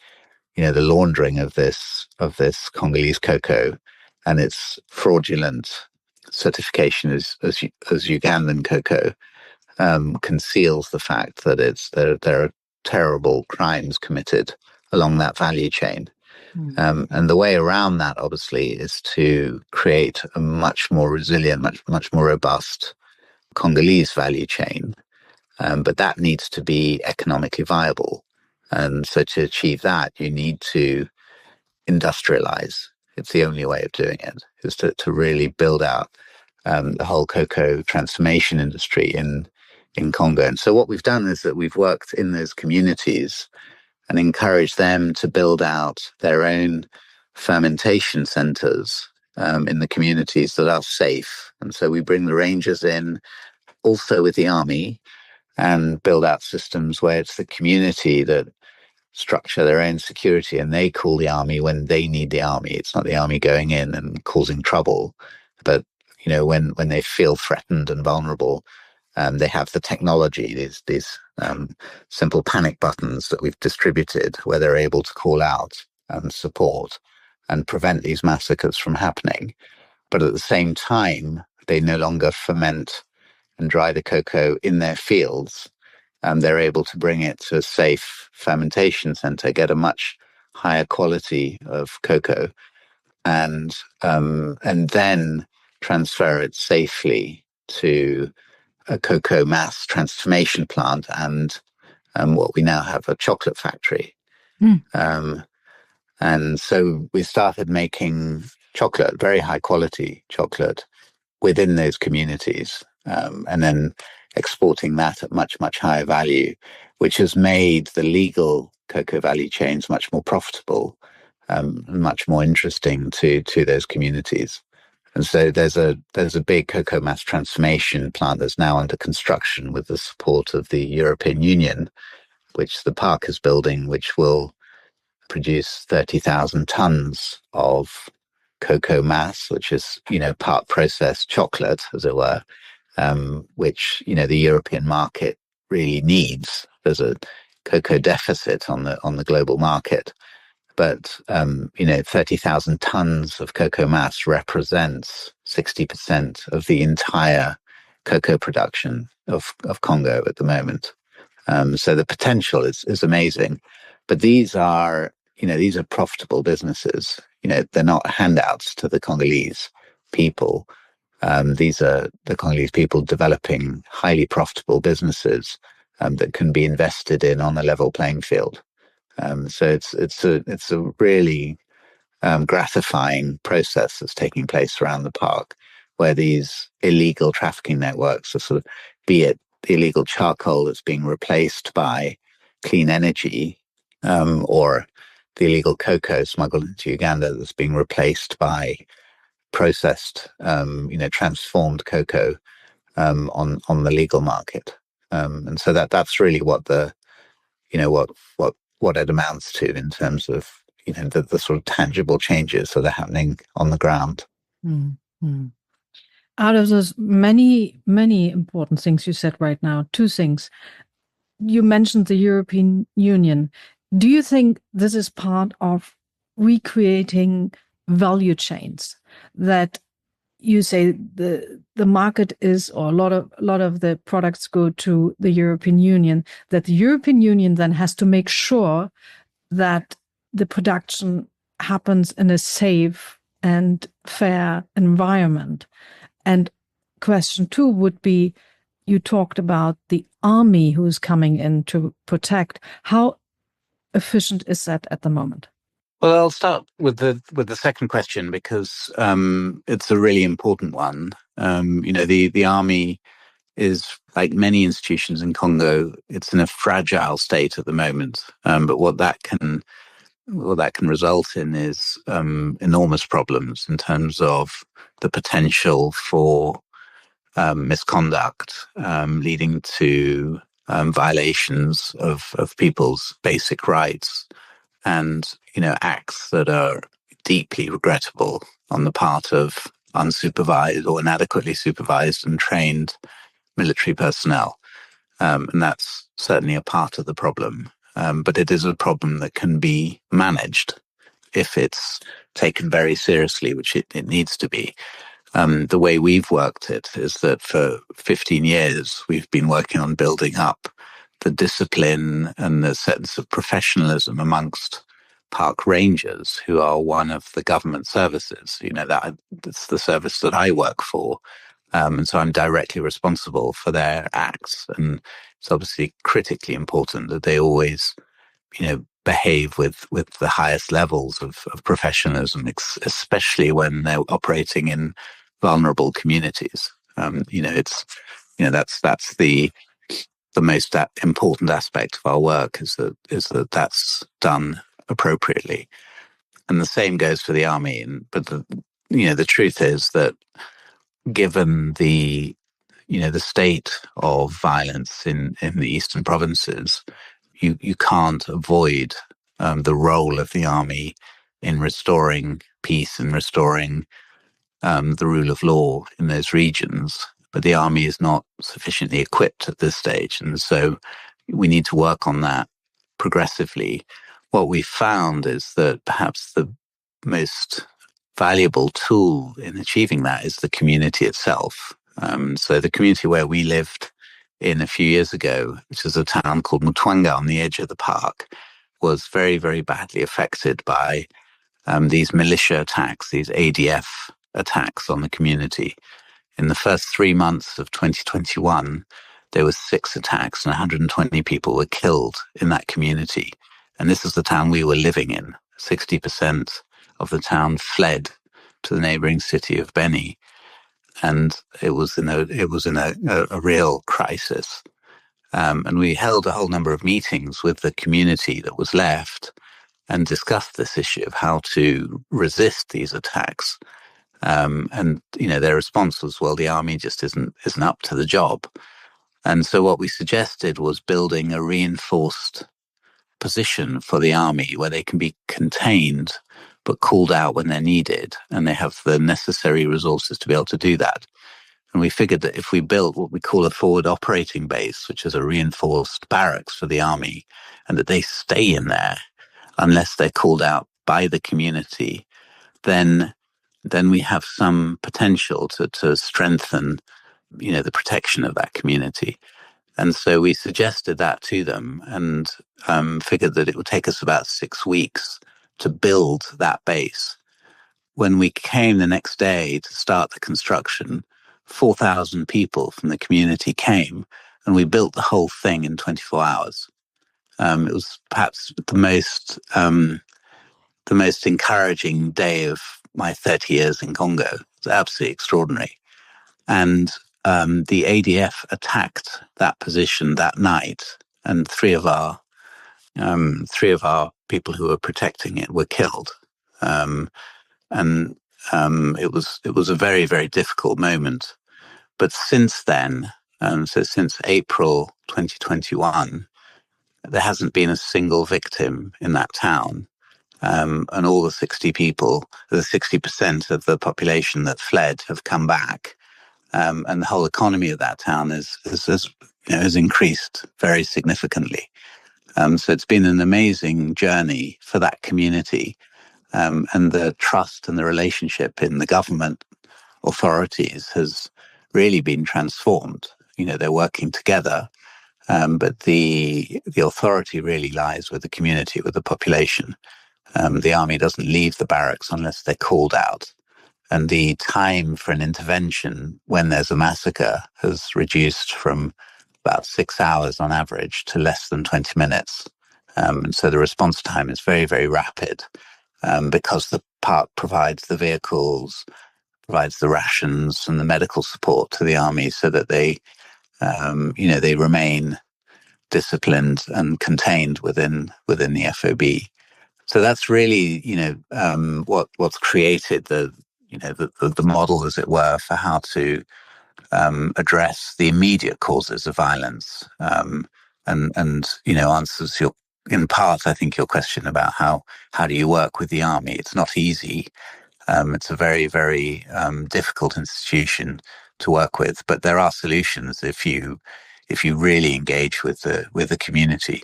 laundering of this Congolese cocoa and its fraudulent certification as Ugandan cocoa conceals the fact that there are terrible crimes committed along that value chain. And the way around that, obviously, is to create a much more resilient, much more robust Congolese value chain. But that needs to be economically viable. And so to achieve that, you need to industrialize. It's the only way of doing it, is to really build out the whole cocoa transformation industry in Congo. And so what we've done is that we've worked in those communities and encouraged them to build out their own fermentation centers in the communities that are safe. And so we bring the rangers in also with the army and build out systems where it's the community that structure their own security, and they call the army when they need the army. It's not the army going in and causing trouble, but when they feel threatened and vulnerable, they have the technology, these simple panic buttons that we've distributed, where they're able to call out and support and prevent these massacres from happening. But at the same time, they no longer ferment and dry the cocoa in their fields. They're able to bring it to a safe fermentation center, get a much higher quality of cocoa, and then transfer it safely to a cocoa mass transformation plant and what we now have, a chocolate factory. And so we started making chocolate, very high quality chocolate, within those communities, and then exporting that at much, much higher value, which has made the legal cocoa value chains much more profitable, much more interesting to those communities. And so there's a big cocoa mass transformation plant that's now under construction with the support of the European Union, which the park is building, which will produce 30,000 tons of cocoa mass, which is, part processed chocolate, as it were, which, the European market really needs. There's a cocoa deficit on the global market. But, 30,000 tons of cocoa mass represents 60% of the entire cocoa production of Congo at the moment. So the potential is amazing. But these are profitable businesses. They're not handouts to the Congolese people. These are the Congolese people developing highly profitable businesses that can be invested in on a level playing field. So it's a really gratifying process that's taking place around the park, where these illegal trafficking networks are sort of, be it the illegal charcoal that's being replaced by clean energy, or the illegal cocoa smuggled into Uganda that's being replaced by processed, transformed cocoa on the legal market. And so that's really what what it amounts to in terms of the sort of tangible changes that are happening on the ground. Mm-hmm. Out of those many important things you said right now, two things. You mentioned the European Union. Do you think this is part of recreating value chains that you say the market is, or a lot of the products go to the European Union, that the European Union then has to make sure that the production happens in a safe and fair environment. And question 2 would be, you talked about the army who's coming in to protect. How efficient is that at the moment? Well, I'll start with the second question because it's a really important one. The army is, like many institutions in Congo, it's in a fragile state at the moment. But what that can result in is enormous problems in terms of the potential for misconduct, leading to violations of people's basic rights, and acts that are deeply regrettable on the part of unsupervised or inadequately supervised and trained military personnel. And that's certainly a part of the problem. But it is a problem that can be managed if it's taken very seriously, which it needs to be. The way we've worked it is that for 15 years, we've been working on building up the discipline and the sense of professionalism amongst park rangers, who are one of the government services. That's the service that I work for. And so I'm directly responsible for their acts. And it's obviously critically important that they always, behave with the highest levels of professionalism, especially when they're operating in vulnerable communities. That's the most important aspect of our work is that that's done appropriately. And the same goes for the army. But the truth is that given the state of violence in the eastern provinces, you can't avoid the role of the army in restoring peace and restoring the rule of law in those regions. But the army is not sufficiently equipped at this stage. And so we need to work on that progressively. What we found is that perhaps the most valuable tool in achieving that is the community itself. So the community where we lived in a few years ago, which is a town called Mutwanga on the edge of the park, was very, very badly affected by these militia attacks, these ADF attacks on the community. In the first 3 months of 2021, there were 6 attacks and 120 people were killed in that community. And this is the town we were living in. 60% of the town fled to the neighboring city of Beni. And it was in a real crisis. And we held a whole number of meetings with the community that was left and discussed this issue of how to resist these attacks. And their response was, well, the army just isn't up to the job. And so what we suggested was building a reinforced position for the army where they can be contained but called out when they're needed, and they have the necessary resources to be able to do that. And we figured that if we built what we call a forward operating base, which is a reinforced barracks for the army, and that they stay in there unless they're called out by the community, then we have some potential to strengthen, the protection of that community. And so we suggested that to them and figured that it would take us about 6 weeks to build that base. When we came the next day to start the construction, 4,000 people from the community came, and we built the whole thing in 24 hours. It was perhaps the most encouraging day of my 30 years in Congo. It was absolutely extraordinary. And the ADF attacked that position that night, and three of our people who were protecting it were killed. It was a very, very difficult moment. But since then, so since April 2021, there hasn't been a single victim in that town. And all the 60% of the population that fled have come back. And the whole economy of that town has increased very significantly. So it's been an amazing journey for that community. And the trust and the relationship in the government authorities has really been transformed. They're working together, but the authority really lies with the community, with the population. The army doesn't leave the barracks unless they're called out. And the time for an intervention when there's a massacre has reduced from about 6 hours on average to less than 20 minutes. And so the response time is very, very rapid, because the park provides the vehicles, provides the rations and the medical support to the army so that they remain disciplined and contained within the FOB. So that's really, what's created the model, as it were, for how to address the immediate causes of violence, and answers in part, I think, your question about how do you work with the army. It's not easy. It's a very, very difficult institution to work with, but there are solutions if you really engage with the community.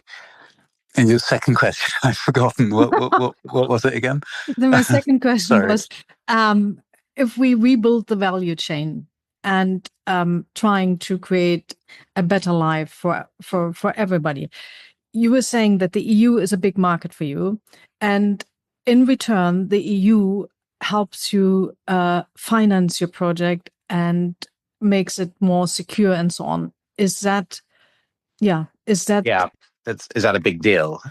And your second question, I've forgotten. What was it again? My second question was, if we rebuild the value chain and trying to create a better life for everybody. You were saying that the EU is a big market for you, and in return, the EU helps you finance your project and makes it more secure and so on. Is that? Yeah. Is that a big deal?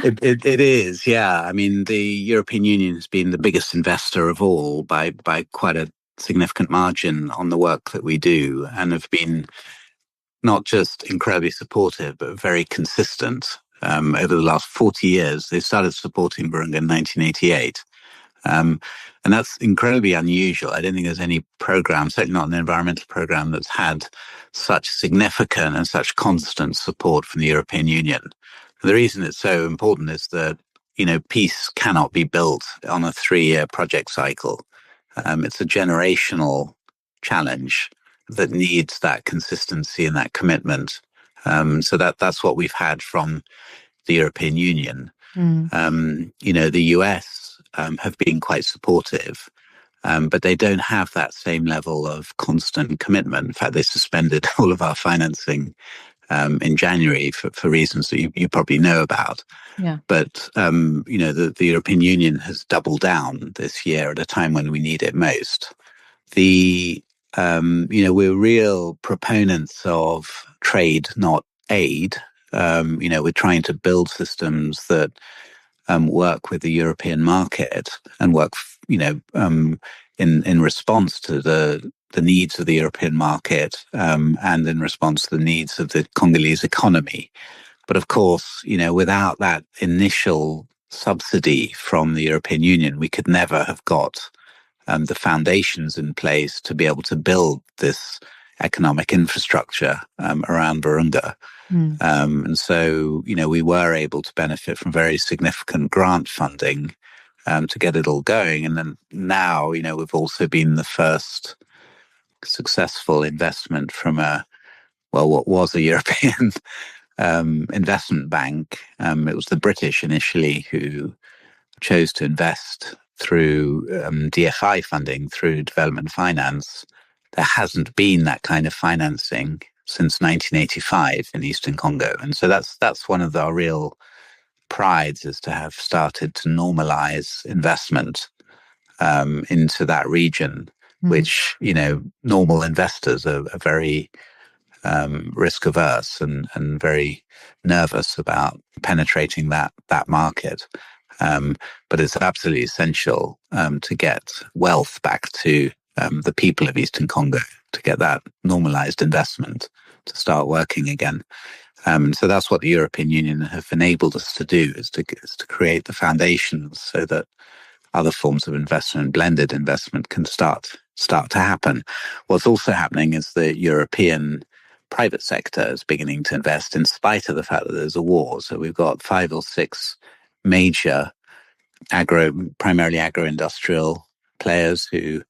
It is, yeah. I mean, the European Union has been the biggest investor of all by quite a significant margin on the work that we do, and have been not just incredibly supportive, but very consistent over the last 40 years. They started supporting Virunga in 1988. And that's incredibly unusual. I don't think there's any program, certainly not an environmental program, that's had such significant and such constant support from the European Union. The reason it's so important is that, peace cannot be built on a 3-year project cycle. It's a generational challenge that needs that consistency and that commitment. So that's what we've had from the European Union. The US have been quite supportive, but they don't have that same level of constant commitment. In fact, they suspended all of our financing in January for reasons that you probably know about. Yeah. But, the European Union has doubled down this year at a time when we need it most. We're real proponents of trade, not aid. We're trying to build systems that work with the European market and work, in response to the needs of the European market, and in response to the needs of the Congolese economy. But of course, without that initial subsidy from the European Union, we could never have got the foundations in place to be able to build this economic infrastructure around Virunga. And so, we were able to benefit from very significant grant funding to get it all going. And then now, we've also been the first successful investment from what was a European investment bank. It was the British initially who chose to invest through DFI funding, through development finance. There hasn't been that kind of financing since 1985 in Eastern Congo. And so that's one of our real prides, is to have started to normalize investment into that region, which, normal investors are very risk averse and very nervous about penetrating that market. But it's absolutely essential to get wealth back to the people of Eastern Congo, to get that normalized investment to start working again. So that's what the European Union have enabled us to do, is to create the foundations so that other forms of investment, blended investment, can start to happen. What's also happening is the European private sector is beginning to invest in spite of the fact that there's a war. So we've got 5 or 6 major primarily agro-industrial players who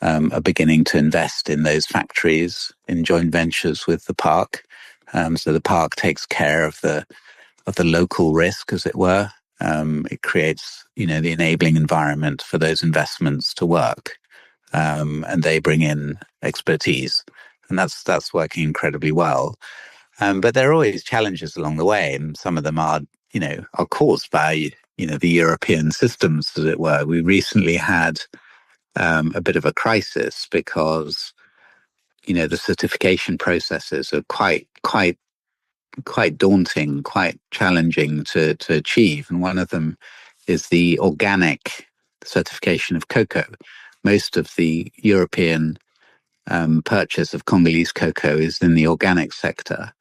are beginning to invest in those factories in joint ventures with the park. So the park takes care of the local risk, as it were. It creates, the enabling environment for those investments to work. and they bring in expertise, and that's working incredibly well. But there are always challenges along the way, and some of them are caused by the European systems, as it were. We recently had a bit of a crisis because the certification processes are quite daunting, quite challenging to achieve, and one of them is the organic certification of cocoa. Most of the European purchase of Congolese cocoa is in the organic sector,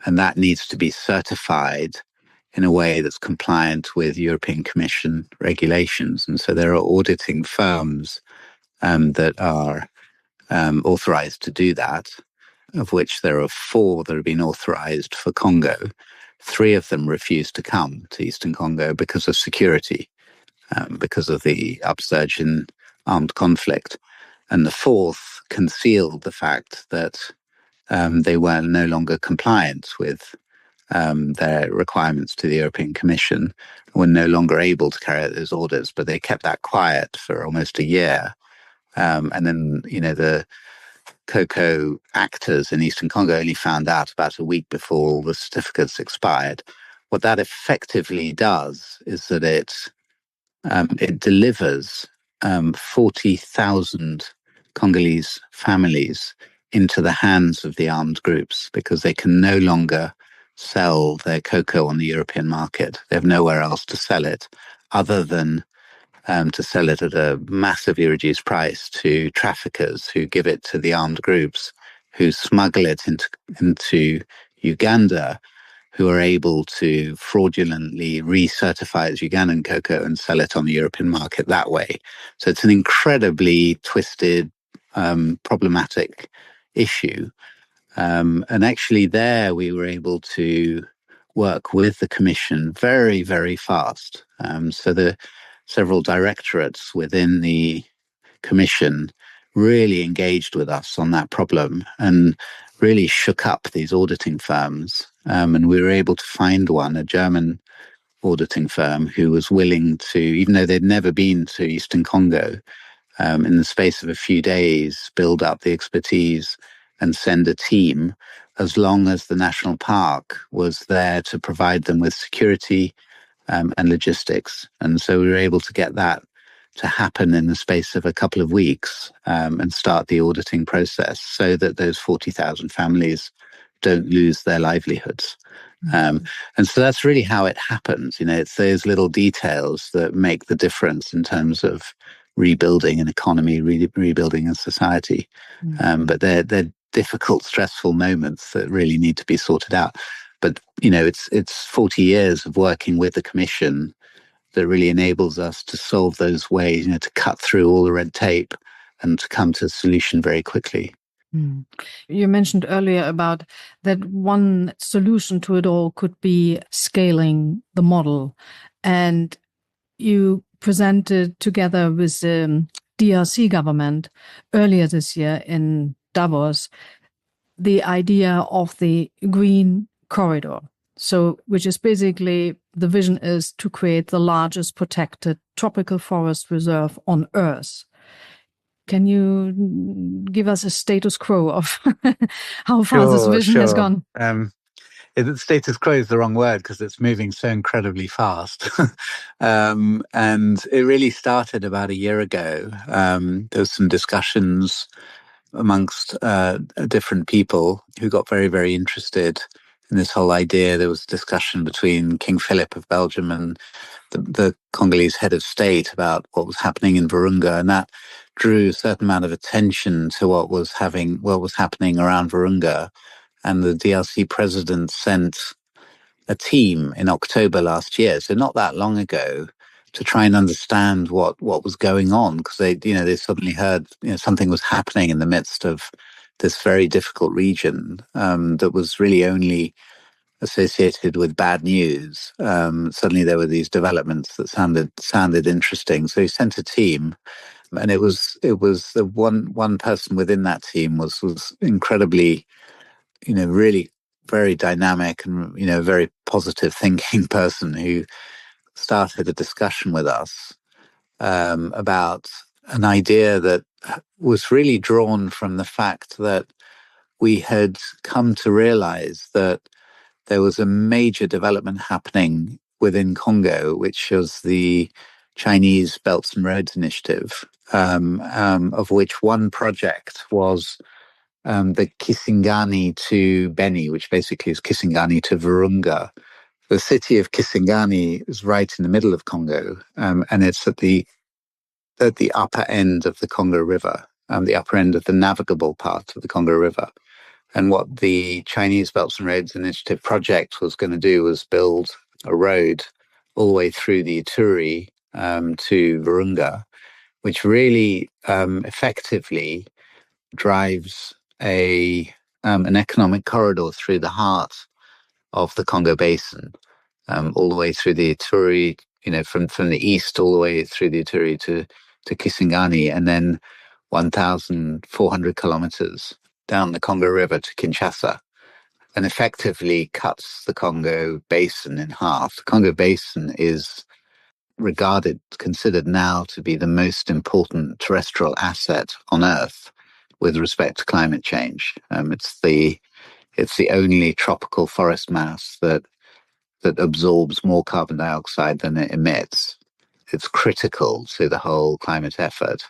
and that needs to be certified in a way that's compliant with European Commission regulations. And so there are auditing firms that are authorized to do that, of which there are 4 that have been authorized for Congo. 3 of them refused to come to Eastern Congo because of security, because of the upsurge in armed conflict. And the 4th concealed the fact that they were no longer compliant with their requirements to the European Commission, were no longer able to carry out those orders, but they kept that quiet for almost a year. And then, the cocoa actors in Eastern Congo only found out about a week before the certificates expired. What that effectively does is that it delivers 40,000 Congolese families into the hands of the armed groups because they can no longer sell their cocoa on the European market. They have nowhere else to sell it other than to sell it at a massively reduced price to traffickers who give it to the armed groups, who smuggle it into Uganda, who are able to fraudulently recertify as Ugandan cocoa and sell it on the European market that way. So it's an incredibly twisted, problematic issue. And actually there we were able to work with the Commission very, very fast. So the several directorates within the Commission really engaged with us on that problem and really shook up these auditing firms. And we were able to find one, a German auditing firm, who was willing to, even though they'd never been to Eastern Congo, in the space of a few days, build up the expertise and send a team, as long as the national park was there to provide them with security and logistics. And so we were able to get that to happen in the space of a couple of weeks and start the auditing process so that those 40,000 families don't lose their livelihoods. And so that's really how it happens. It's those little details that make the difference in terms of rebuilding an economy, rebuilding a society. But they're difficult, stressful moments that really need to be sorted out. But, it's 40 years of working with the Commission that really enables us to solve those ways, to cut through all the red tape and to come to a solution very quickly. You mentioned earlier about that one solution to it all could be scaling the model. And you presented together with the DRC government earlier this year in Davos the idea of the green corridor. So, which is basically, the vision is to create the largest protected tropical forest reserve on Earth. Can you give us a status quo of how far this vision has gone? The status quo is the wrong word because it's moving so incredibly fast. And it really started about a year ago. There was some discussions amongst different people who got very, very interested in this whole idea. There was discussion between King Philip of Belgium and the Congolese head of state about what was happening in Virunga, and that drew a certain amount of attention to what was happening around Virunga. And the DRC president sent a team in October last year, so not that long ago, to try and understand what was going on, because they suddenly heard something was happening in the midst of this very difficult region that was really only associated with bad news. Suddenly there were these developments that sounded interesting. So he sent a team, and it was the one person within that team was incredibly, really very dynamic and very positive thinking person who started a discussion with us about an idea that was really drawn from the fact that we had come to realize that there was a major development happening within Congo, which was the Chinese Belts and Roads Initiative, of which one project was the Kisangani to Beni, which basically is Kisangani to Virunga. The city of Kisangani is right in the middle of Congo, and it's at the upper end of the Congo River, the upper end of the navigable part of the Congo River. And what the Chinese Belts and Roads Initiative project was going to do was build a road all the way through the Ituri to Virunga, which really effectively drives an economic corridor through the heart of the Congo Basin, all the way through the Ituri, from the east all the way through the Ituri to Kisangani, and then 1,400 kilometers down the Congo River to Kinshasa, and effectively cuts the Congo Basin in half. The Congo Basin is considered now to be the most important terrestrial asset on Earth with respect to climate change. It's the only tropical forest mass that absorbs more carbon dioxide than it emits. It's critical to the whole climate effort.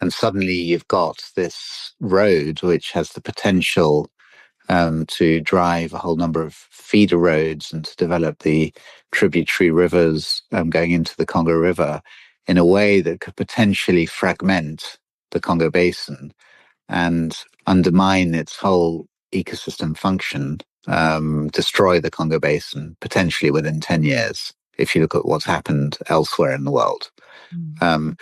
And suddenly you've got this road which has the potential to drive a whole number of feeder roads and to develop the tributary rivers going into the Congo River in a way that could potentially fragment the Congo Basin and undermine its whole ecosystem function, destroy the Congo Basin potentially within 10 years, if you look at what's happened elsewhere in the world. And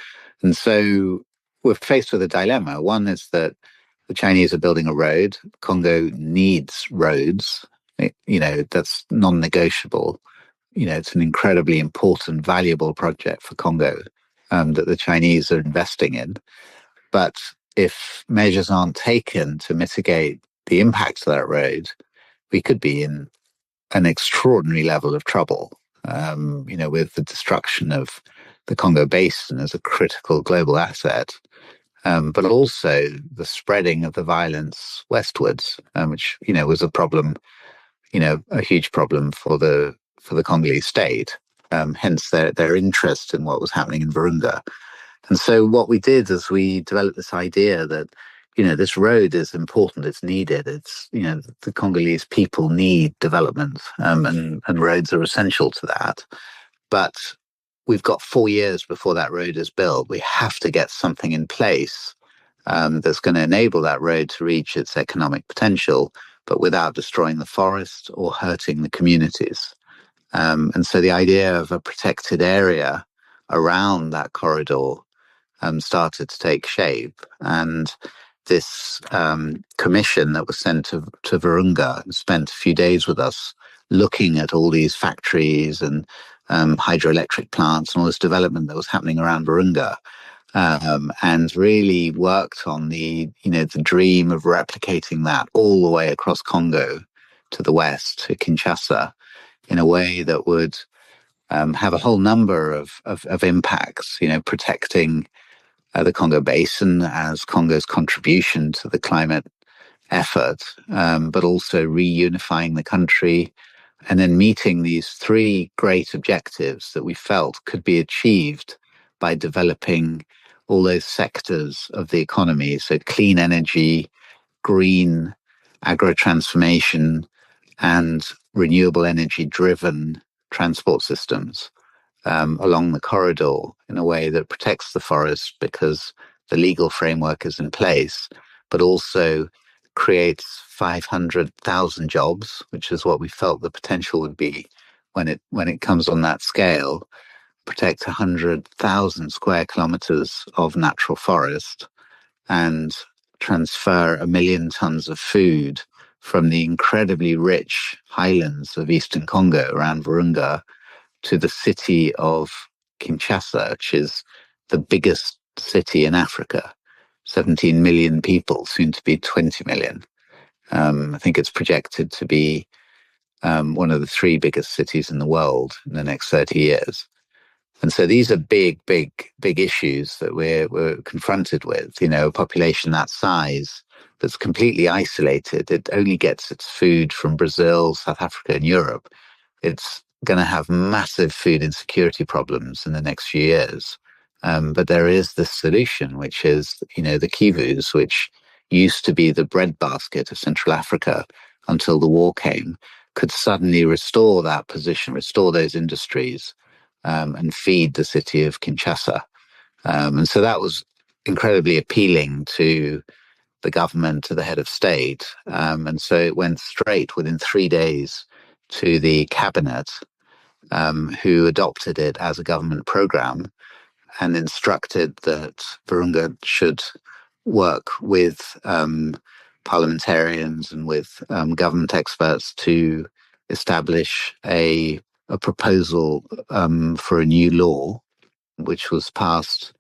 so we're faced with a dilemma. One is that the Chinese are building a road. Congo needs roads. That's non-negotiable. It's an incredibly important, valuable project for Congo that the Chinese are investing in. But if measures aren't taken to mitigate the impacts of that road, we could be in an extraordinary level of trouble, with the destruction of the Congo Basin as a critical global asset, but also the spreading of the violence westwards, which, was a problem, a huge problem for the Congolese state, hence their interest in what was happening in Virunga. And so what we did is we developed this idea that, this road is important, it's needed, it's, the Congolese people need development, and roads are essential to that. But we've got 4 years before that road is built. We have to get something in place that's going to enable that road to reach its economic potential, but without destroying the forest or hurting the communities. And so the idea of a protected area around that corridor started to take shape. And this commission that was sent to Virunga spent a few days with us looking at all these factories and hydroelectric plants and all this development that was happening around Virunga, and really worked on the dream of replicating that all the way across Congo to the west, to Kinshasa, in a way that would have a whole number of impacts, protecting the Congo Basin as Congo's contribution to the climate effort, but also reunifying the country, and then meeting these three great objectives that we felt could be achieved by developing all those sectors of the economy. So clean energy, green agro-transformation, and renewable energy-driven transport systems along the corridor in a way that protects the forest because the legal framework is in place, but also creates 500,000 jobs, which is what we felt the potential would be when it comes on that scale. Protect 100,000 square kilometers of natural forest and transfer 1 million tons of food from the incredibly rich highlands of eastern Congo around Virunga to the city of Kinshasa, which is the biggest city in Africa, 17 million people, soon to be 20 million. I think it's projected to be one of the 3 biggest cities in the world in the next 30 years. And so these are big, big, big issues that we're confronted with. A population that size that's completely isolated. It only gets its food from Brazil, South Africa, and Europe. It's going to have massive food insecurity problems in the next few years. But there is this solution, which is, the Kivus, which used to be the breadbasket of Central Africa until the war came, could suddenly restore that position, restore those industries, and feed the city of Kinshasa. And so that was incredibly appealing to the government, to the head of state. And so it went straight within 3 days to the cabinet, who adopted it as a government program and instructed that Virunga should work with parliamentarians and with government experts to establish a proposal for a new law, which was passed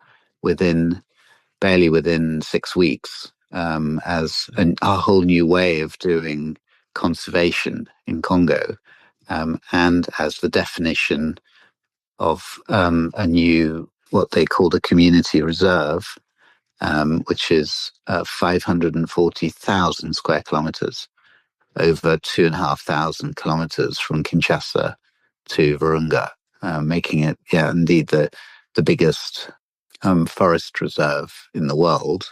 barely within 6 weeks, as a whole new way of doing conservation in Congo, and as the definition of a new, what they called a community reserve, which is 540,000 square kilometers, over 2,500 kilometers from Kinshasa to Virunga, making it, indeed, the biggest forest reserve in the world,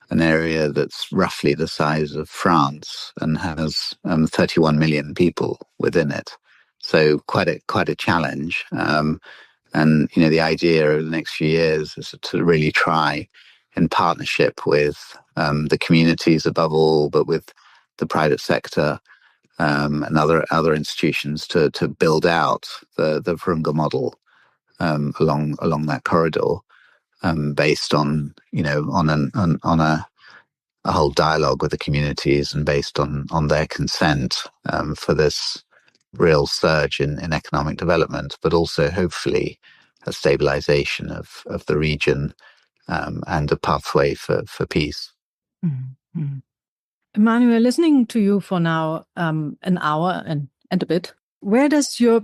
an area that's roughly the size of France and has 31 million people within it. So quite a challenge. And the idea over the next few years is to really try, in partnership with the communities above all, but with the private sector, and other institutions, to build out the Virunga model along that corridor, based on a whole dialogue with the communities and based on their consent, for this real surge in economic development, but also hopefully a stabilization of the region, and a pathway for peace. Mm-hmm. Emmanuel, listening to you for now an hour and a bit, where does your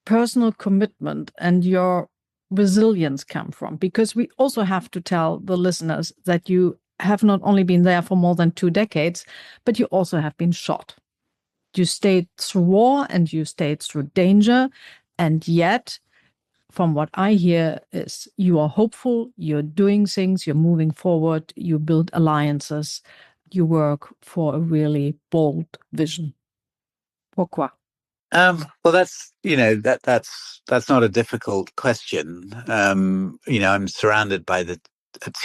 personal commitment and your resilience come from? Because we also have to tell the listeners that you have not only been there for more than 2 decades, but you also have been shot. You stayed through war and you stayed through danger. And yet, from what I hear, is you are hopeful, you're doing things, you're moving forward, you build alliances, you work for a really bold vision. Pourquoi? Well, that's that's not a difficult question. I'm surrounded by a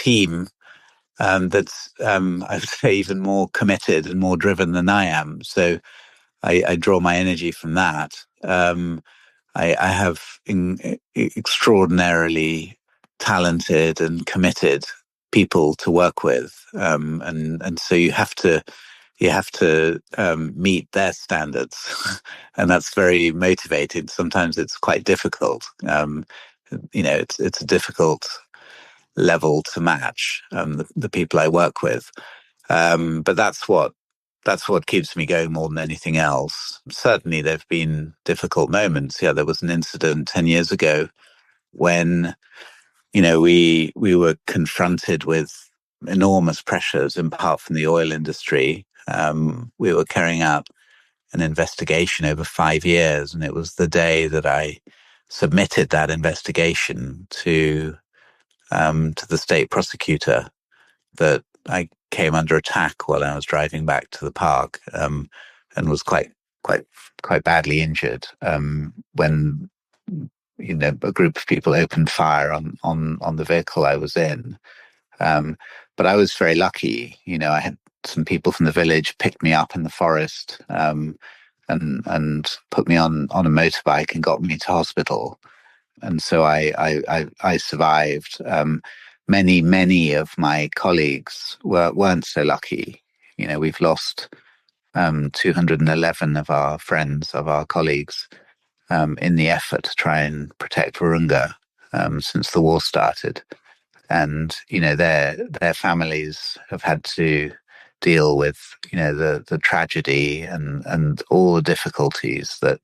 team that's, I would say, even more committed and more driven than I am. So I draw my energy from that. I have extraordinarily talented and committed people to work with, and so you have to meet their standards, and that's very motivating. Sometimes it's quite difficult. It's a difficult level to match, the people I work with, but that's what keeps me going more than anything else. Certainly, there've been difficult moments. Yeah, there was an incident 10 years ago when we were confronted with enormous pressures, in part from the oil industry. We were carrying out an investigation over 5 years, and it was the day that I submitted that investigation to the state prosecutor that I came under attack while I was driving back to the park, and was quite badly injured, when a group of people opened fire on the vehicle I was in. But I was very lucky. I had some people from the village picked me up in the forest, and put me on a motorbike and got me to hospital. And so I survived. Many of my colleagues weren't so lucky. We've lost 211 of our friends, of our colleagues, in the effort to try and protect Virunga, since the war started. And their families have had to deal with the tragedy and all the difficulties that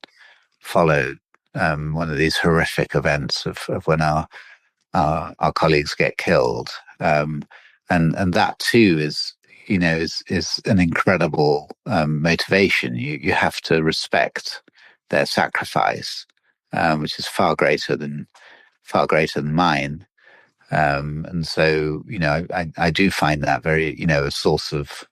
followed one of these horrific events of when our colleagues get killed. And that too is an incredible motivation. You have to respect their sacrifice, which is far greater than mine. And so, I do find that very, a source of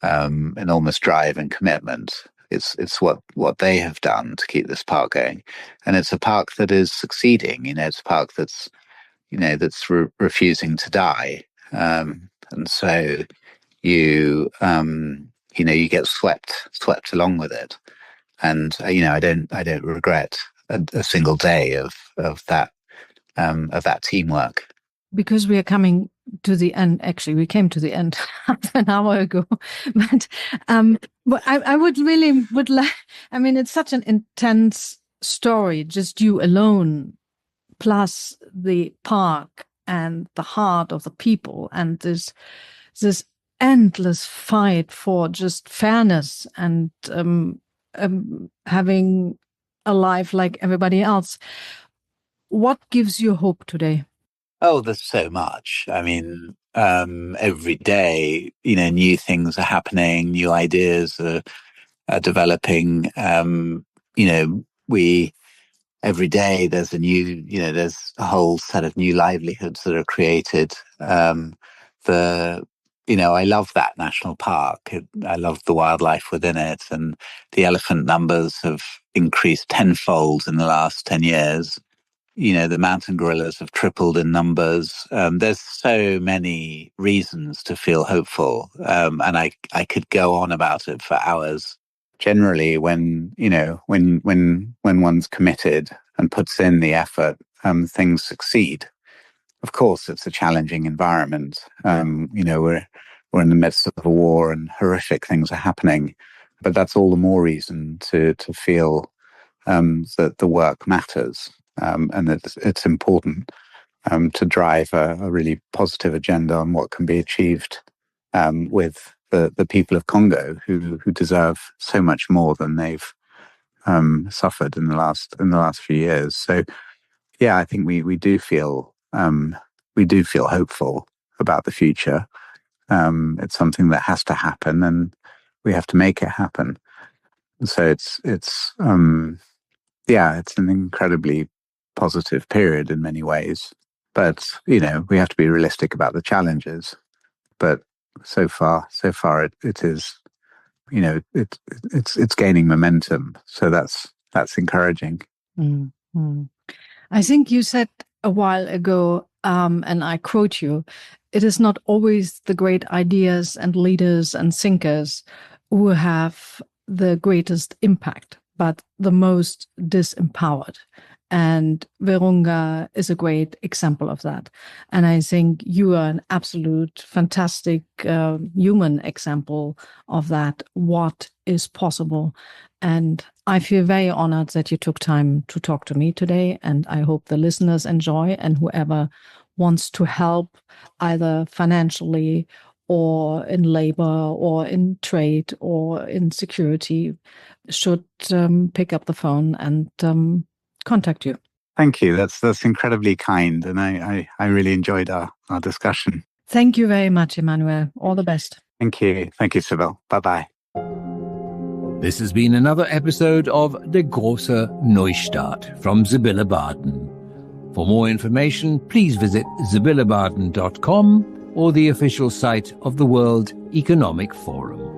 enormous drive and commitment. It's what they have done to keep this park going, and it's a park that is succeeding. It's a park that's refusing to die, and so you get swept along with it. And I don't regret a single day of that teamwork. Because we are coming to the end. Actually, we came to the end half an hour ago. But I would like. I mean, it's such an intense story. Just you alone, plus the park and the heart of the people, and this endless fight for just fairness and having a life like everybody else. What gives you hope today? Oh, there's so much. I mean, every day, new things are happening, new ideas are developing. Every day there's there's a whole set of new livelihoods that are created. I love that national park. I love the wildlife within it, and the elephant numbers have increased tenfold in the last 10 years. The mountain gorillas have tripled in numbers. There's so many reasons to feel hopeful. And I could go on about it for hours. Generally, when one's committed and puts in the effort, things succeed. Of course, it's a challenging environment. We're in the midst of a war and horrific things are happening, but that's all the more reason to feel that the work matters. And it's important to drive a really positive agenda on what can be achieved with the people of Congo, who deserve so much more than they've suffered in the last few years. So, yeah, I think we do feel hopeful about the future. It's something that has to happen, and we have to make it happen. So it's an incredibly positive period in many ways, but we have to be realistic about the challenges. But so far it is, it's gaining momentum. So that's encouraging. Mm-hmm. I think you said a while ago, and I quote you, it is not always the great ideas and leaders and thinkers who have the greatest impact, but the most disempowered. And Virunga is a great example of that. And I think you are an absolute fantastic human example of that, what is possible. And I feel very honored that you took time to talk to me today. And I hope the listeners enjoy, and whoever wants to help either financially or in labor or in trade or in security should pick up the phone and contact you. Thank you. That's incredibly kind. And I really enjoyed our discussion. Thank you very much, Emmanuel. All the best. Thank you. Thank you, Sibyl. Bye-bye. This has been another episode of Der Große Neustart from Sibylle Baden. For more information, please visit sibyllebaden.com or the official site of the World Economic Forum.